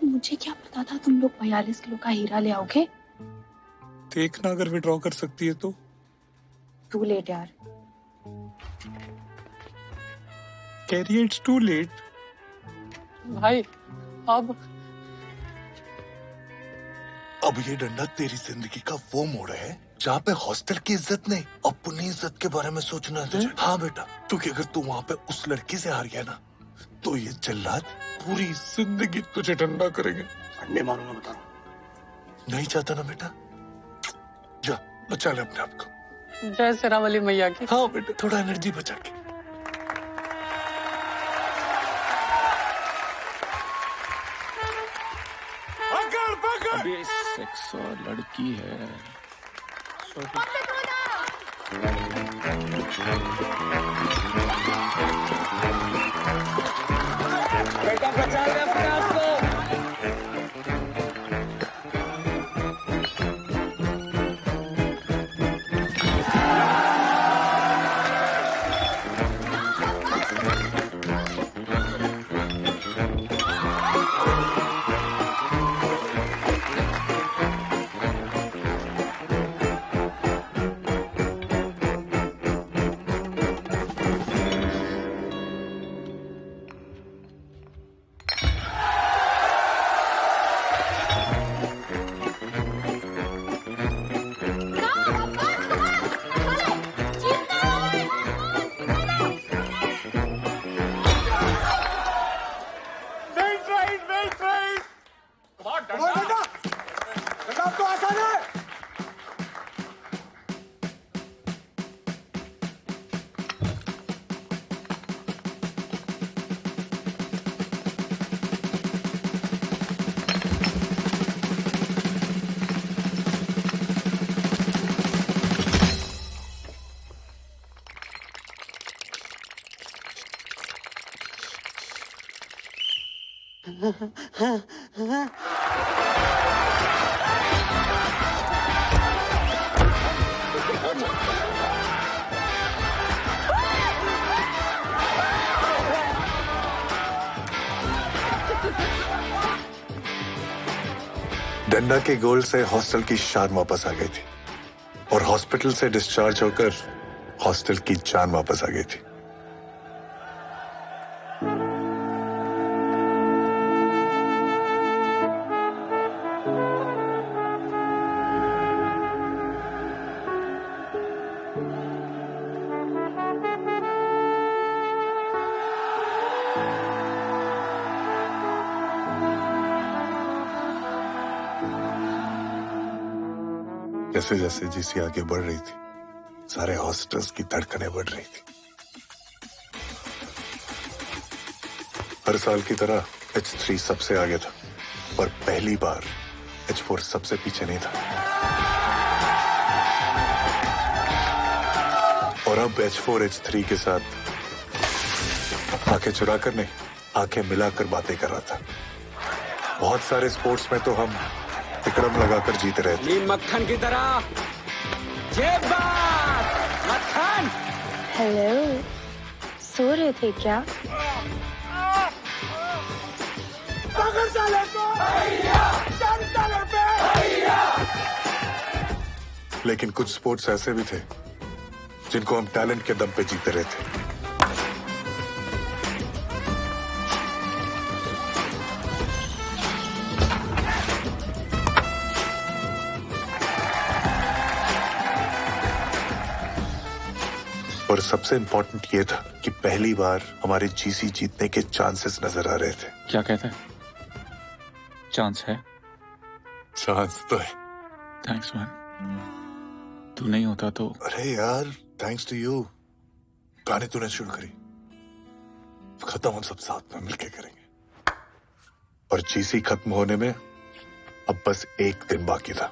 मुझे क्या पता था तुम लोग 42 किलो का हीरा ले आओगे। देखना अगर विड्रॉ कर सकती है तो। टू लेट यार। Carrie it's too late. भाई अब ये डंडा तेरी जिंदगी का वो मोड़ है जहाँ पे हॉस्टल की इज्जत नहीं, अपनी इज्जत के बारे में सोचना है तुझे। हाँ बेटा, क्योंकि अगर तू वहाँ पे उस लड़की से हार गया ना, तो ये जल्लाद पूरी जिंदगी तुझे डंडा करेंगे। अंडे मारूंगा बता रहा हूं। नहीं चाहता ना बेटा, जा बचा ले अपने आप को। जय शेरावाली मैया की। हाँ बेटा, थोड़ा एनर्जी बचा के। अबे सेक्स और लड़की है। बेटा बचा ले अपने आप को। डंडा के गोल से हॉस्टल की शान वापस आ गई थी और हॉस्पिटल से डिस्चार्ज होकर हॉस्टल की जान वापस आ गई थी। जैसे जैसे जीसी आगे बढ़ रही थी, सारे हॉस्टल्स की धड़कनें बढ़ रही थी। हर साल की तरह H3 सबसे आगे था, पर पहली बार H4 सबसे पीछे नहीं था। और अब H4 H3 के साथ आंखें चुराकर नहीं, आंखें मिलाकर बातें कर रहा था। बहुत सारे स्पोर्ट्स में तो हम विक्रम लगाकर जीत रहे थे। मक्खन की तरह ये बात मक्खन। हेलो, सो रहे थे क्या? पकड़ साले को, चल साले पे। लेकिन कुछ स्पोर्ट्स ऐसे भी थे जिनको हम टैलेंट के दम पे जीते रहे थे। और सबसे इंपॉर्टेंट ये था कि पहली बार हमारे जीसी जीतने के चांसेस नजर आ रहे थे। क्या कहता है? चांस है? चांस तो है। Thanks man. तू नहीं होता तो। अरे यार, थैंक्स टू यू। गाने तूने शुरू करी, खत्म हम सब साथ में मिलके करेंगे। और जीसी खत्म होने में अब बस एक दिन बाकी था।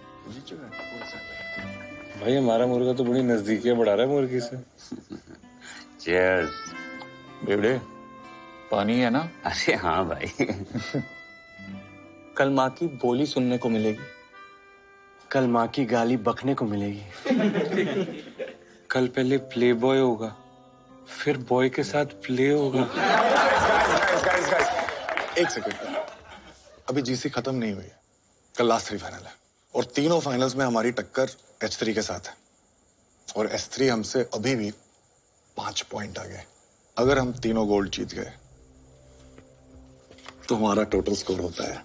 भाई हमारा मुर्गा तो बड़ी नजदीकियां बढ़ा रहा है मुर्गी से। चीयर्स। बेवड़े, पानी है ना? अरे हाँ भाई। कल माँ की बोली सुनने को मिलेगी। कल माँ की गाली बकने को मिलेगी। कल पहले प्ले बॉय होगा, फिर बॉय के साथ प्ले होगा। एक सेकंड, अभी जीसी खत्म नहीं हुई है। कल लास्ट 3 फाइनल है और तीनों फाइनल्स में हमारी टक्कर H3 के साथ है और S3 हमसे अभी भी 5 पॉइंट आगे। अगर हम तीनों गोल्ड जीत गए तो हमारा टोटल स्कोर होता है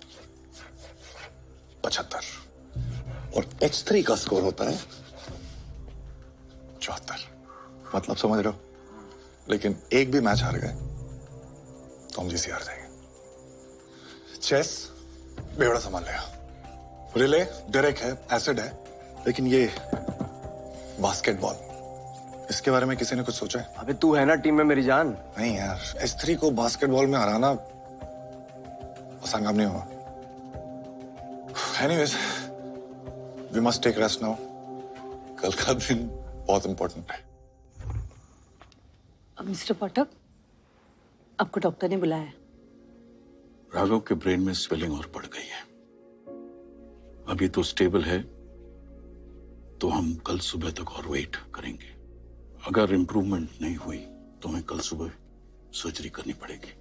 75 और H3 का स्कोर होता है 74। मतलब समझ रहे हो? लेकिन एक भी मैच हार गए तो हम जीसी हार जाएंगे। चेस बेवड़ा संभाल लेगा, रिले डायरेक्ट है, एसिड है, लेकिन ये बास्केटबॉल, इसके बारे में किसी ने कुछ सोचा है? अबे तू है ना टीम में मेरी जान। नहीं यार, S3 को बास्केटबॉल में हराना आसान काम नहीं होगा। Anyways, we must take rest now. कल का दिन बहुत इंपॉर्टेंट है। मिस्टर पाठक, आपको डॉक्टर ने बुलाया। राघव के ब्रेन में स्वेलिंग और बढ़ गई है। अभी तो स्टेबल है, तो हम कल सुबह तक और वेट करेंगे। अगर इंप्रूवमेंट नहीं हुई तो हमें कल सुबह सर्जरी करनी पड़ेगी।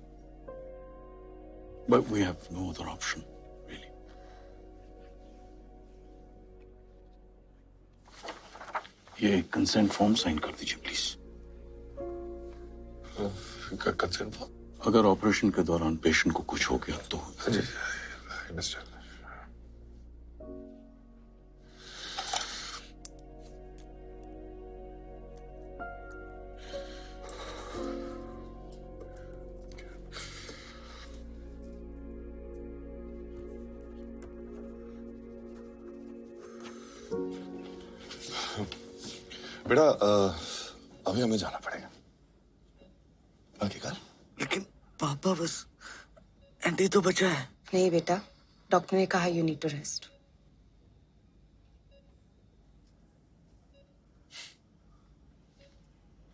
But we have no other option really. ये कंसेंट फॉर्म साइन कर दीजिए प्लीज। Consent form? अगर ऑपरेशन के दौरान पेशेंट को कुछ हो गया तो। बेटा अभी हमें जाना पड़ेगा। बाकी कल। लेकिन पापा बस एंटी तो बचा है। नहीं बेटा, डॉक्टर ने कहा यू नीड टू रेस्ट।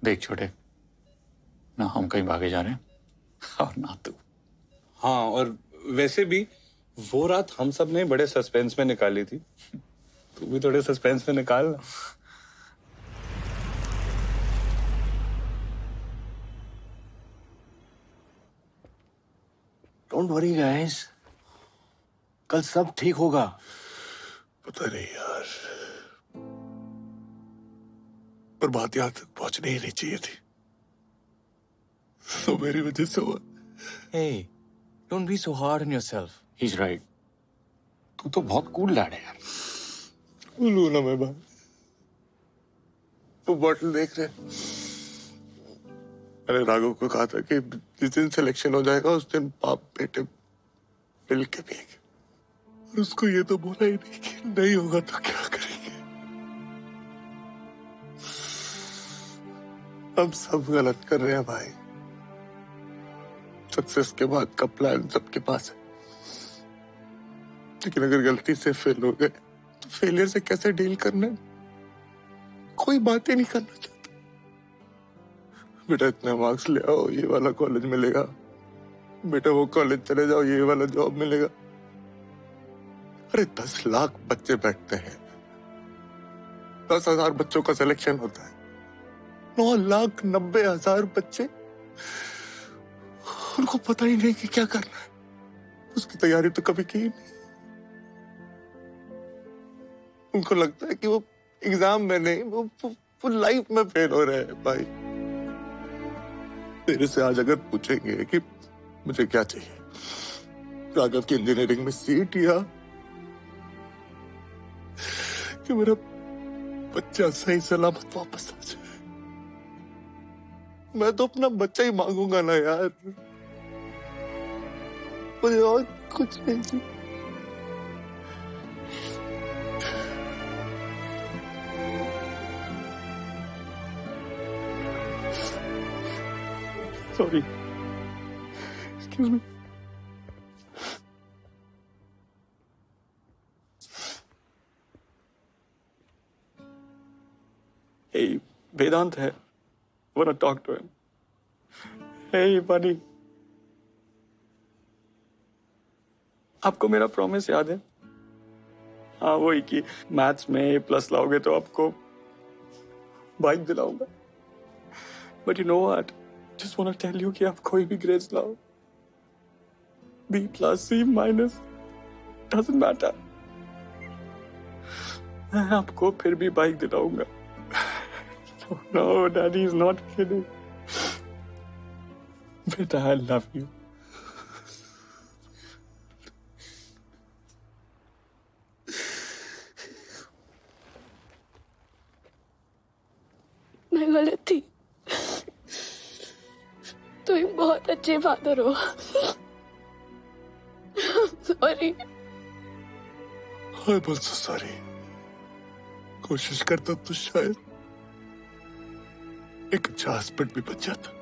देख छोटे, ना हम कहीं भागे जा रहे हैं और ना तू। हाँ, और वैसे भी वो रात हम सब ने बड़े सस्पेंस में निकाली थी, तू भी थोड़े सस्पेंस में निकाल ना। डोंट वरी गाइस, कल सब ठीक होगा। पता नहीं यार, पर बात यहाँ तक पहुंचनी ही नहीं चाहिए थी। तो मेरी वजह से हुआ। Hey, don't be so hard on yourself. He's right. तू तो बहुत कूल लैड है यार। बोलू ना मैं बात। वो बॉटल देख रहे, मैंने राघव को कहा था कि जिस दिन सिलेक्शन हो जाएगा उस दिन बाप बेटे मिल के पिएंगे, और उसको ये तो बोला ही नहीं कि नहीं होगा तो क्या करेंगे। हम सब गलत कर रहे हैं भाई। सक्सेस के बाद का प्लान सबके पास है, लेकिन अगर गलती से फेल हो गए तो फेलियर से कैसे डील करना है कोई बात ही नहीं करना चाहता। बेटा इतने मार्क्स ले आओ, ये वाला कॉलेज मिलेगा, बेटा वो कॉलेज चले जाओ, ये वाला जॉब मिलेगा। अरे 10 लाख बच्चे बैठते हैं, 10,000 बच्चों का सिलेक्शन होता है, 9,90,000 बच्चे, उनको पता ही नहीं कि क्या करना है, उसकी तैयारी तो कभी की ही नहीं। उनको लगता है कि वो एग्जाम में नहीं, वो लाइफ में फेल हो रहे हैं। भाई तेरे से आज अगर पूछेंगे कि मुझे क्या चाहिए, राघव की इंजीनियरिंग में सीट या कि मेरा बच्चा सही सलामत वापस आ जाए, मैं तो अपना बच्चा ही मांगूंगा ना यार, मुझे और कुछ नहीं चाहिए। Sorry. Excuse me. Hey, Vedant है. Wanna talk to him? Hey, buddy. आपको मेरा प्रॉमिस याद है? हाँ, वही कि मैथ्स में A+ लाओगे तो आपको bike दिलाऊंगा. But you know what? Just want to tell you कि आप कोई भी ग्रेड्स लाओ, B+, C-, doesn't matter. मैं आपको फिर भी bike दिलाऊंगा. No, Daddy is not kidding. बेटा, I love you. मैं गलत थी। तुम एक बहुत अच्छे फादर हो। सॉरी। I'm also sorry. कोशिश करता तो शायद एक अच्छा हस्बैंड भी बन जाता।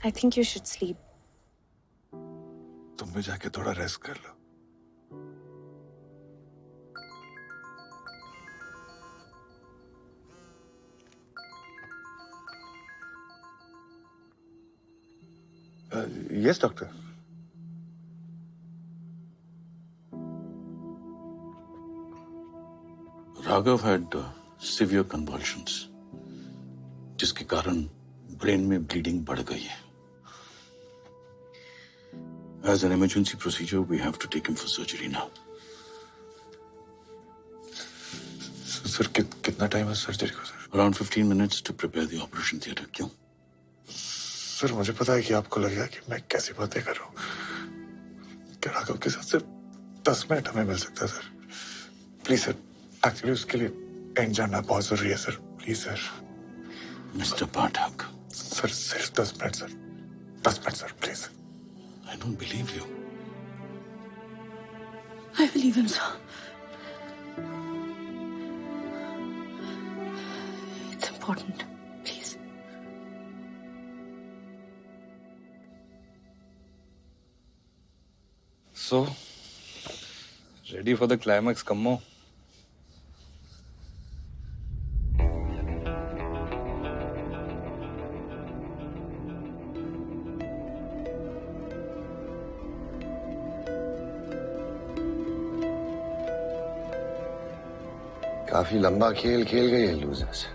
I think you should sleep. तुम भी जाके थोड़ा रेस्ट कर लो। Yes, doctor. Raghav had severe convulsions, जिसके कारण ब्रेन में ब्लीडिंग बढ़ गई है. As an emergency procedure, we have to take him for surgery now. Sir कितना टाइम है सर्जरी को sir? Around 15 minutes to prepare the operation theatre. क्यों? सर मुझे पता है कि आपको लगेगा कि मैं कैसी बातें कर रहा हूँ। क्या राघव के साथ सिर्फ 10 मिनट हमें मिल सकता है सर? प्लीज सर, एक्चुअली उसके लिए एंड जाना बहुत जरूरी है sir, please sir. Mr. Pathak. Sir सिर्फ 10 minute sir, 10 minute sir please. I don't believe you. I believe him, sir. It's important. Please. So, ready for the climax, Kammo? काफी लंबा खेल खेल गए हैं लूजर्स।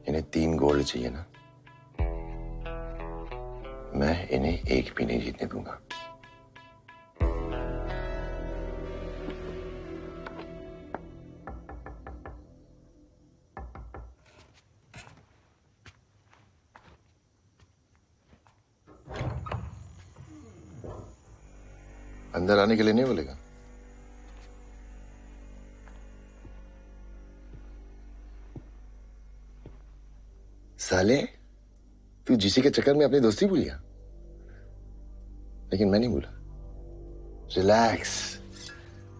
इन्हें 3 गोल्ड चाहिए ना? मैं इन्हें एक भी नहीं जीतने दूंगा। अंदर आने के लिए नहीं बोलेगा? साले, तू जीसी के चक्कर में अपनी दोस्ती भूल गया, लेकिन मैं नहीं भूला। रिलैक्स,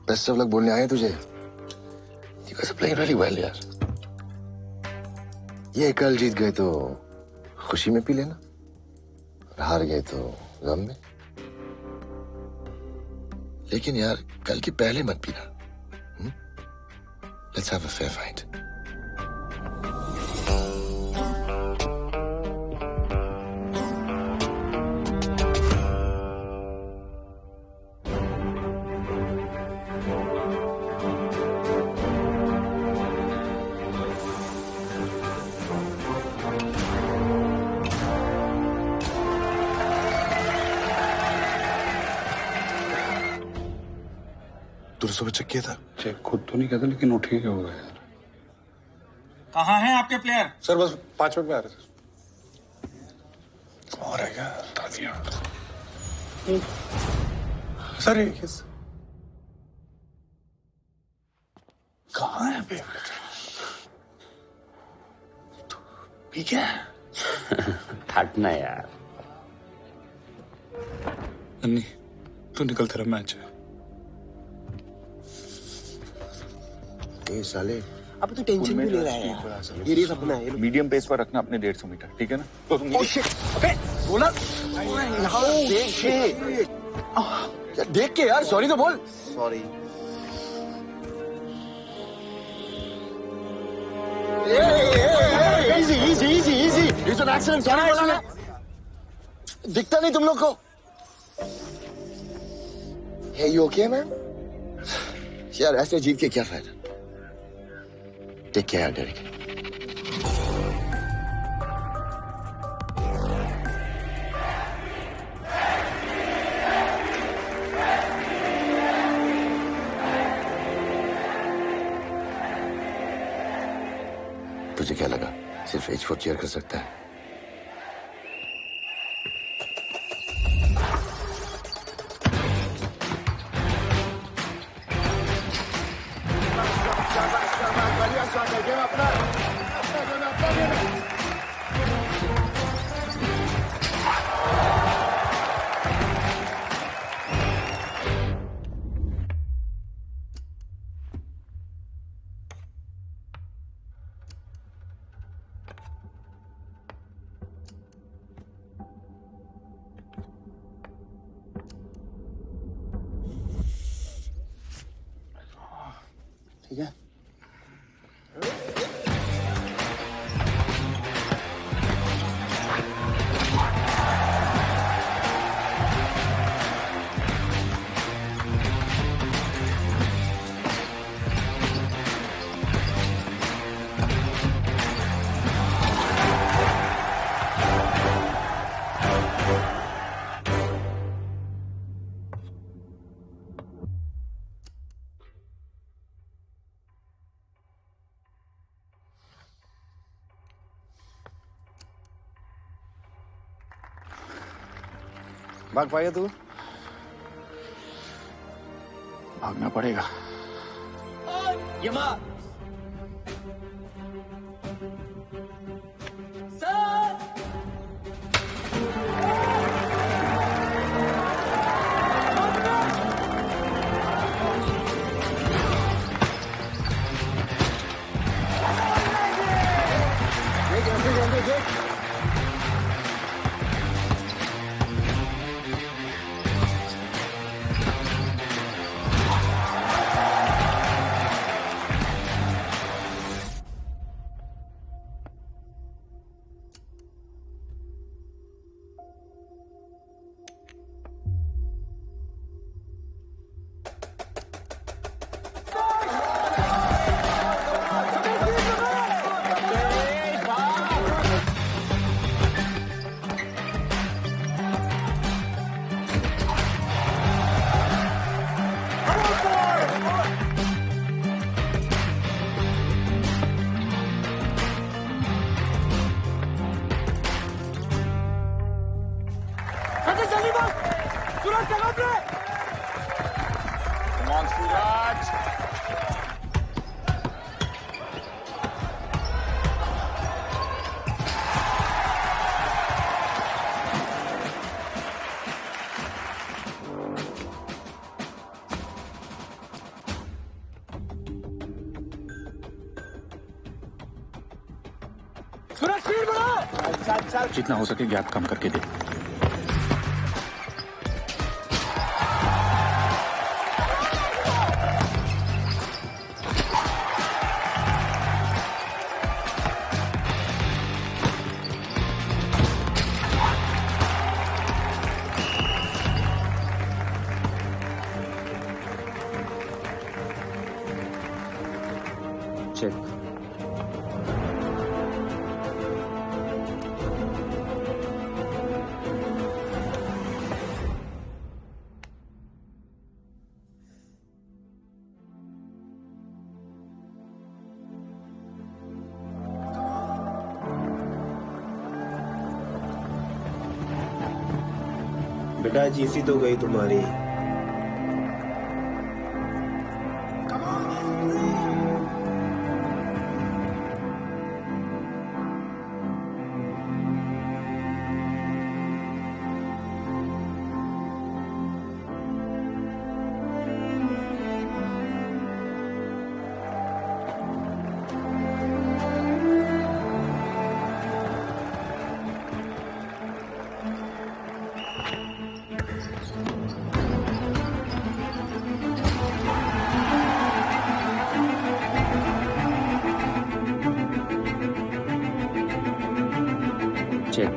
बेस्ट ऑफ लक बोलने आए तुझे। You guys are playing really well यार। ये कल जीत गए तो खुशी में पी लेना, और हार गए तो गम में। लेकिन यार कल के पहले मत पीना। Let's have a fair fight. तूने सुबह चेक किया था? चेक खुद तो नहीं किया था, लेकिन वो ठीक हो गया यार। कहाँ हैं आपके प्लेयर? सर बस 5 मिनट में आ रहे थे। और है क्या? तालियां। सर कहाँ है बे? पी क्या? हटना यार। अन्नी, तू निकल, तेरा मैच है। ए साले, अब तू टेंशन क्यों ले रहा है यार? ये रेस अपना है। मीडियम पेस पर रखना अपने 150 मीटर, ठीक है ना? ओह शिट, अबे बोला यहाँ देख के यार, देख के यार, सॉरी तो बोल। Sorry. Easy easy easy easy, it's an accident, sorry बोला ना। दिखता नहीं तुम लोग को? Hey you okay man? यार ऐसे जीत के क्या फायदा? Take care Derrick. तुझे क्या लगा सिर्फ H4 चेयर कर सकता है? ठीक है। भाग पाएगा तू? भागना पड़ेगा। यमा सर, थोड़ा स्पीड बढ़ाओ। जितना हो सके गैप कम करके दे। चेक। बेटा जीसी तो गई तुम्हारी। चेक।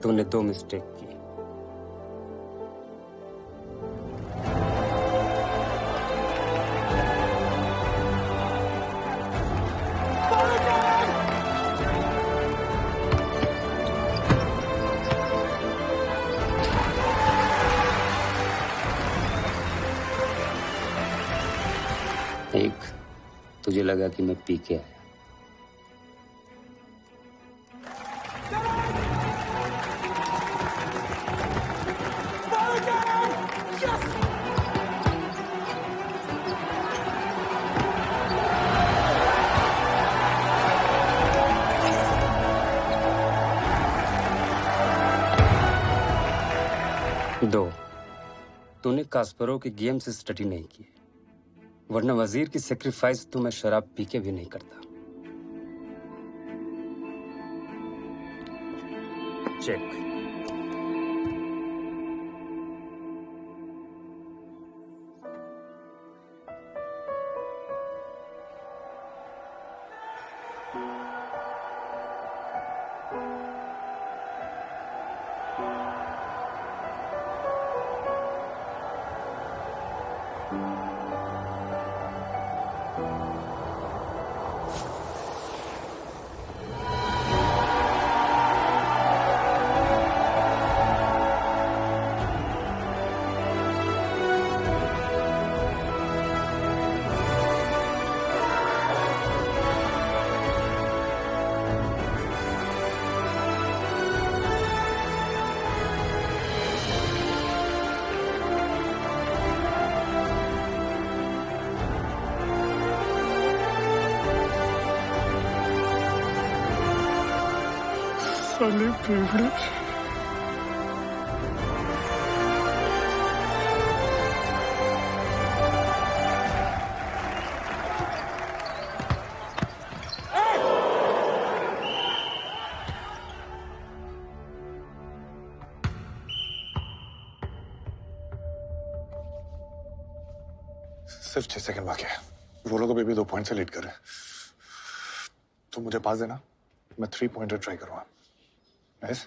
तूने 2 मिस्टेक की। एक, तुझे लगा कि मैं पी के आया। दो, तूने कास्परोव की गेम से स्टडी नहीं की, वरना वजीर की सेक्रीफाइस तो मैं शराब पी के भी नहीं करता। चेक। साले प्रिविलेज। सिर्फ 6 सेकंड बाकी है। वो लोग अभी भी 2 पॉइंट से लीड कर रहे हैं। तो मुझे पास देना, मैं 3 पॉइंटर ट्राई करूंगा। नाइस।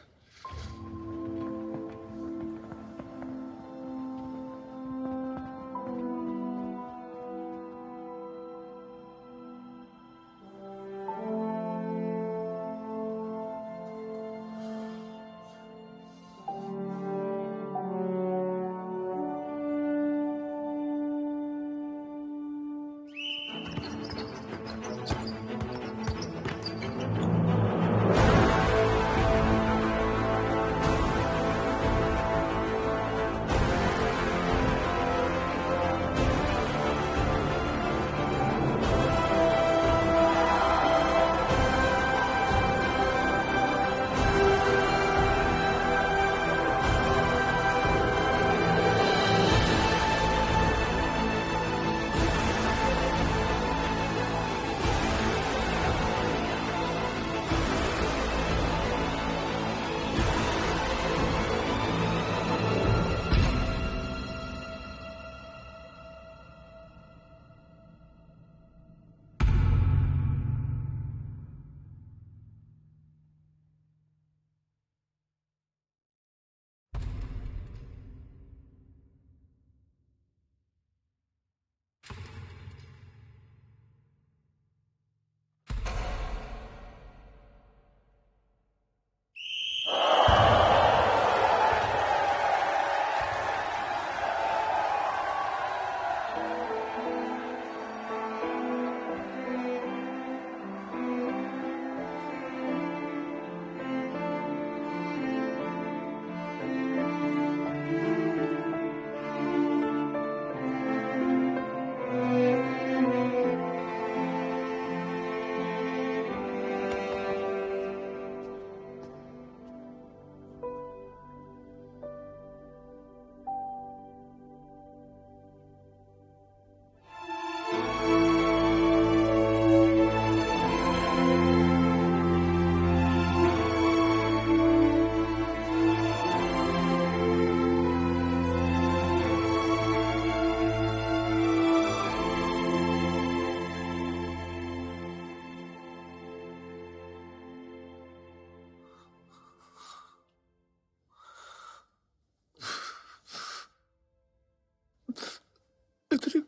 इतनी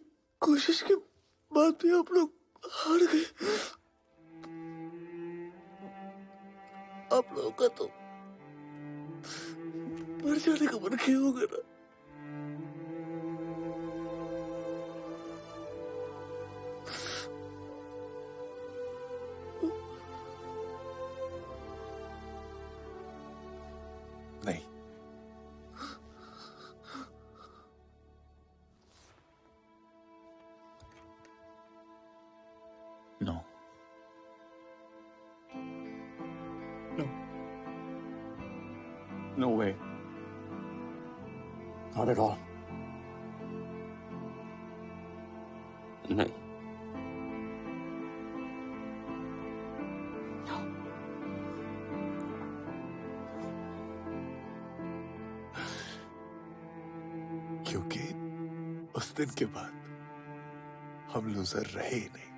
कोशिश के बाद भी आप लोग हार गए। आप लोगों का तो मर जाने का मन किया होगा ना। नहीं, No. No. No way. Not at all. नहीं। क्योंकि उस दिन के बाद हम लूजर रहे ही नहीं।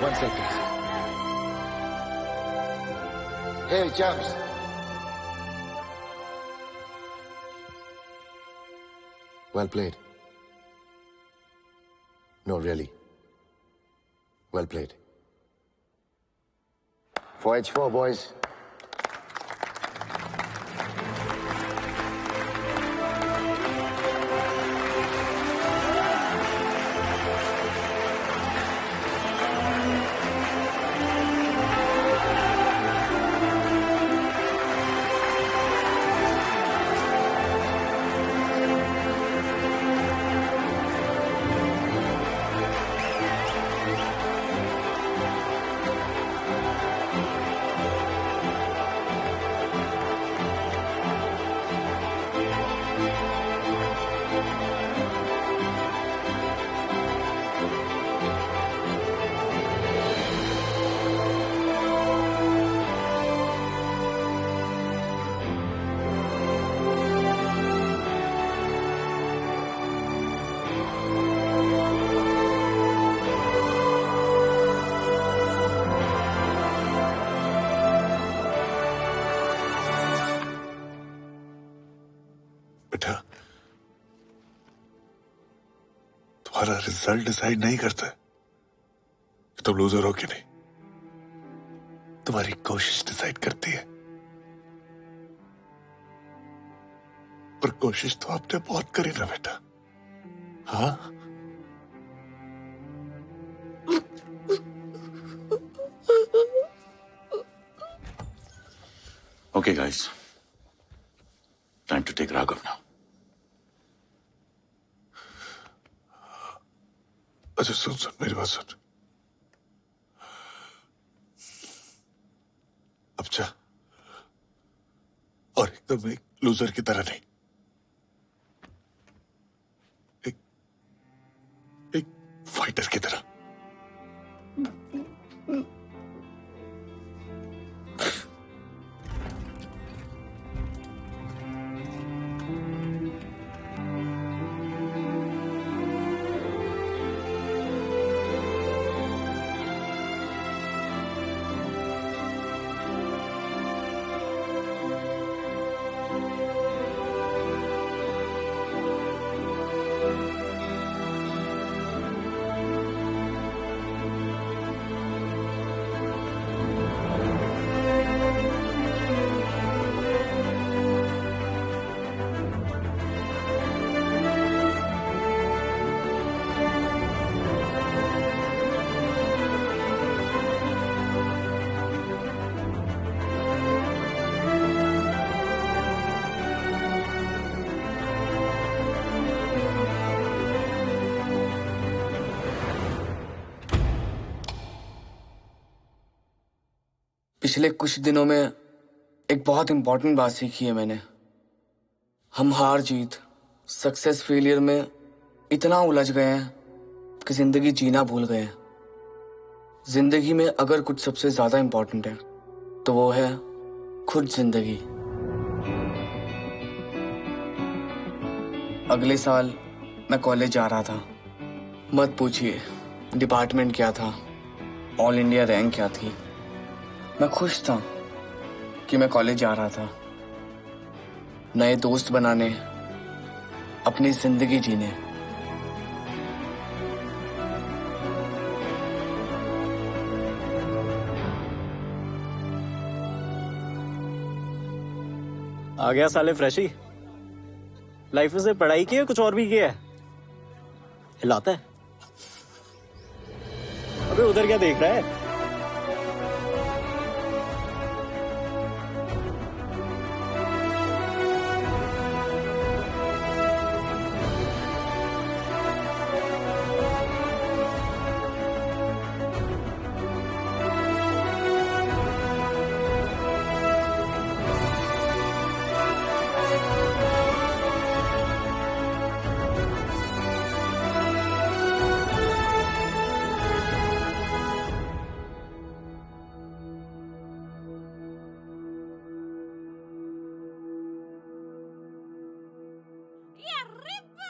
1 second. Hey, chums. Well played. No, really. Well played. 4H4, boys. बेटा, तुम्हारा रिजल्ट डिसाइड नहीं करता कि तुम लूजर हो कि नहीं। तुम्हारी कोशिश डिसाइड करती है। पर कोशिश तो आपने बहुत करी ना बेटा। हाँ, Okay, guys. Time to take Raghav now. अच्छा सुन मेरी बात सुन। अब जा, और एकदम एक लूजर की तरह नहीं, एक फाइटर की तरह। पिछले कुछ दिनों में एक बहुत इंपॉर्टेंट बात सीखी है मैंने। हम हार जीत, सक्सेस फेलियर में इतना उलझ गए हैं कि जिंदगी जीना भूल गए हैं। जिंदगी में अगर कुछ सबसे ज्यादा इंपॉर्टेंट है तो वो है खुद जिंदगी। अगले साल मैं कॉलेज जा रहा था। मत पूछिए डिपार्टमेंट क्या था, ऑल इंडिया रैंक क्या थी। मैं खुश था कि मैं कॉलेज जा रहा था, नए दोस्त बनाने, अपनी जिंदगी जीने। आ गया साले फ्रेशी। लाइफ में से पढ़ाई की है, कुछ और भी किया है? हिलाता है। अबे उधर क्या देख रहा है?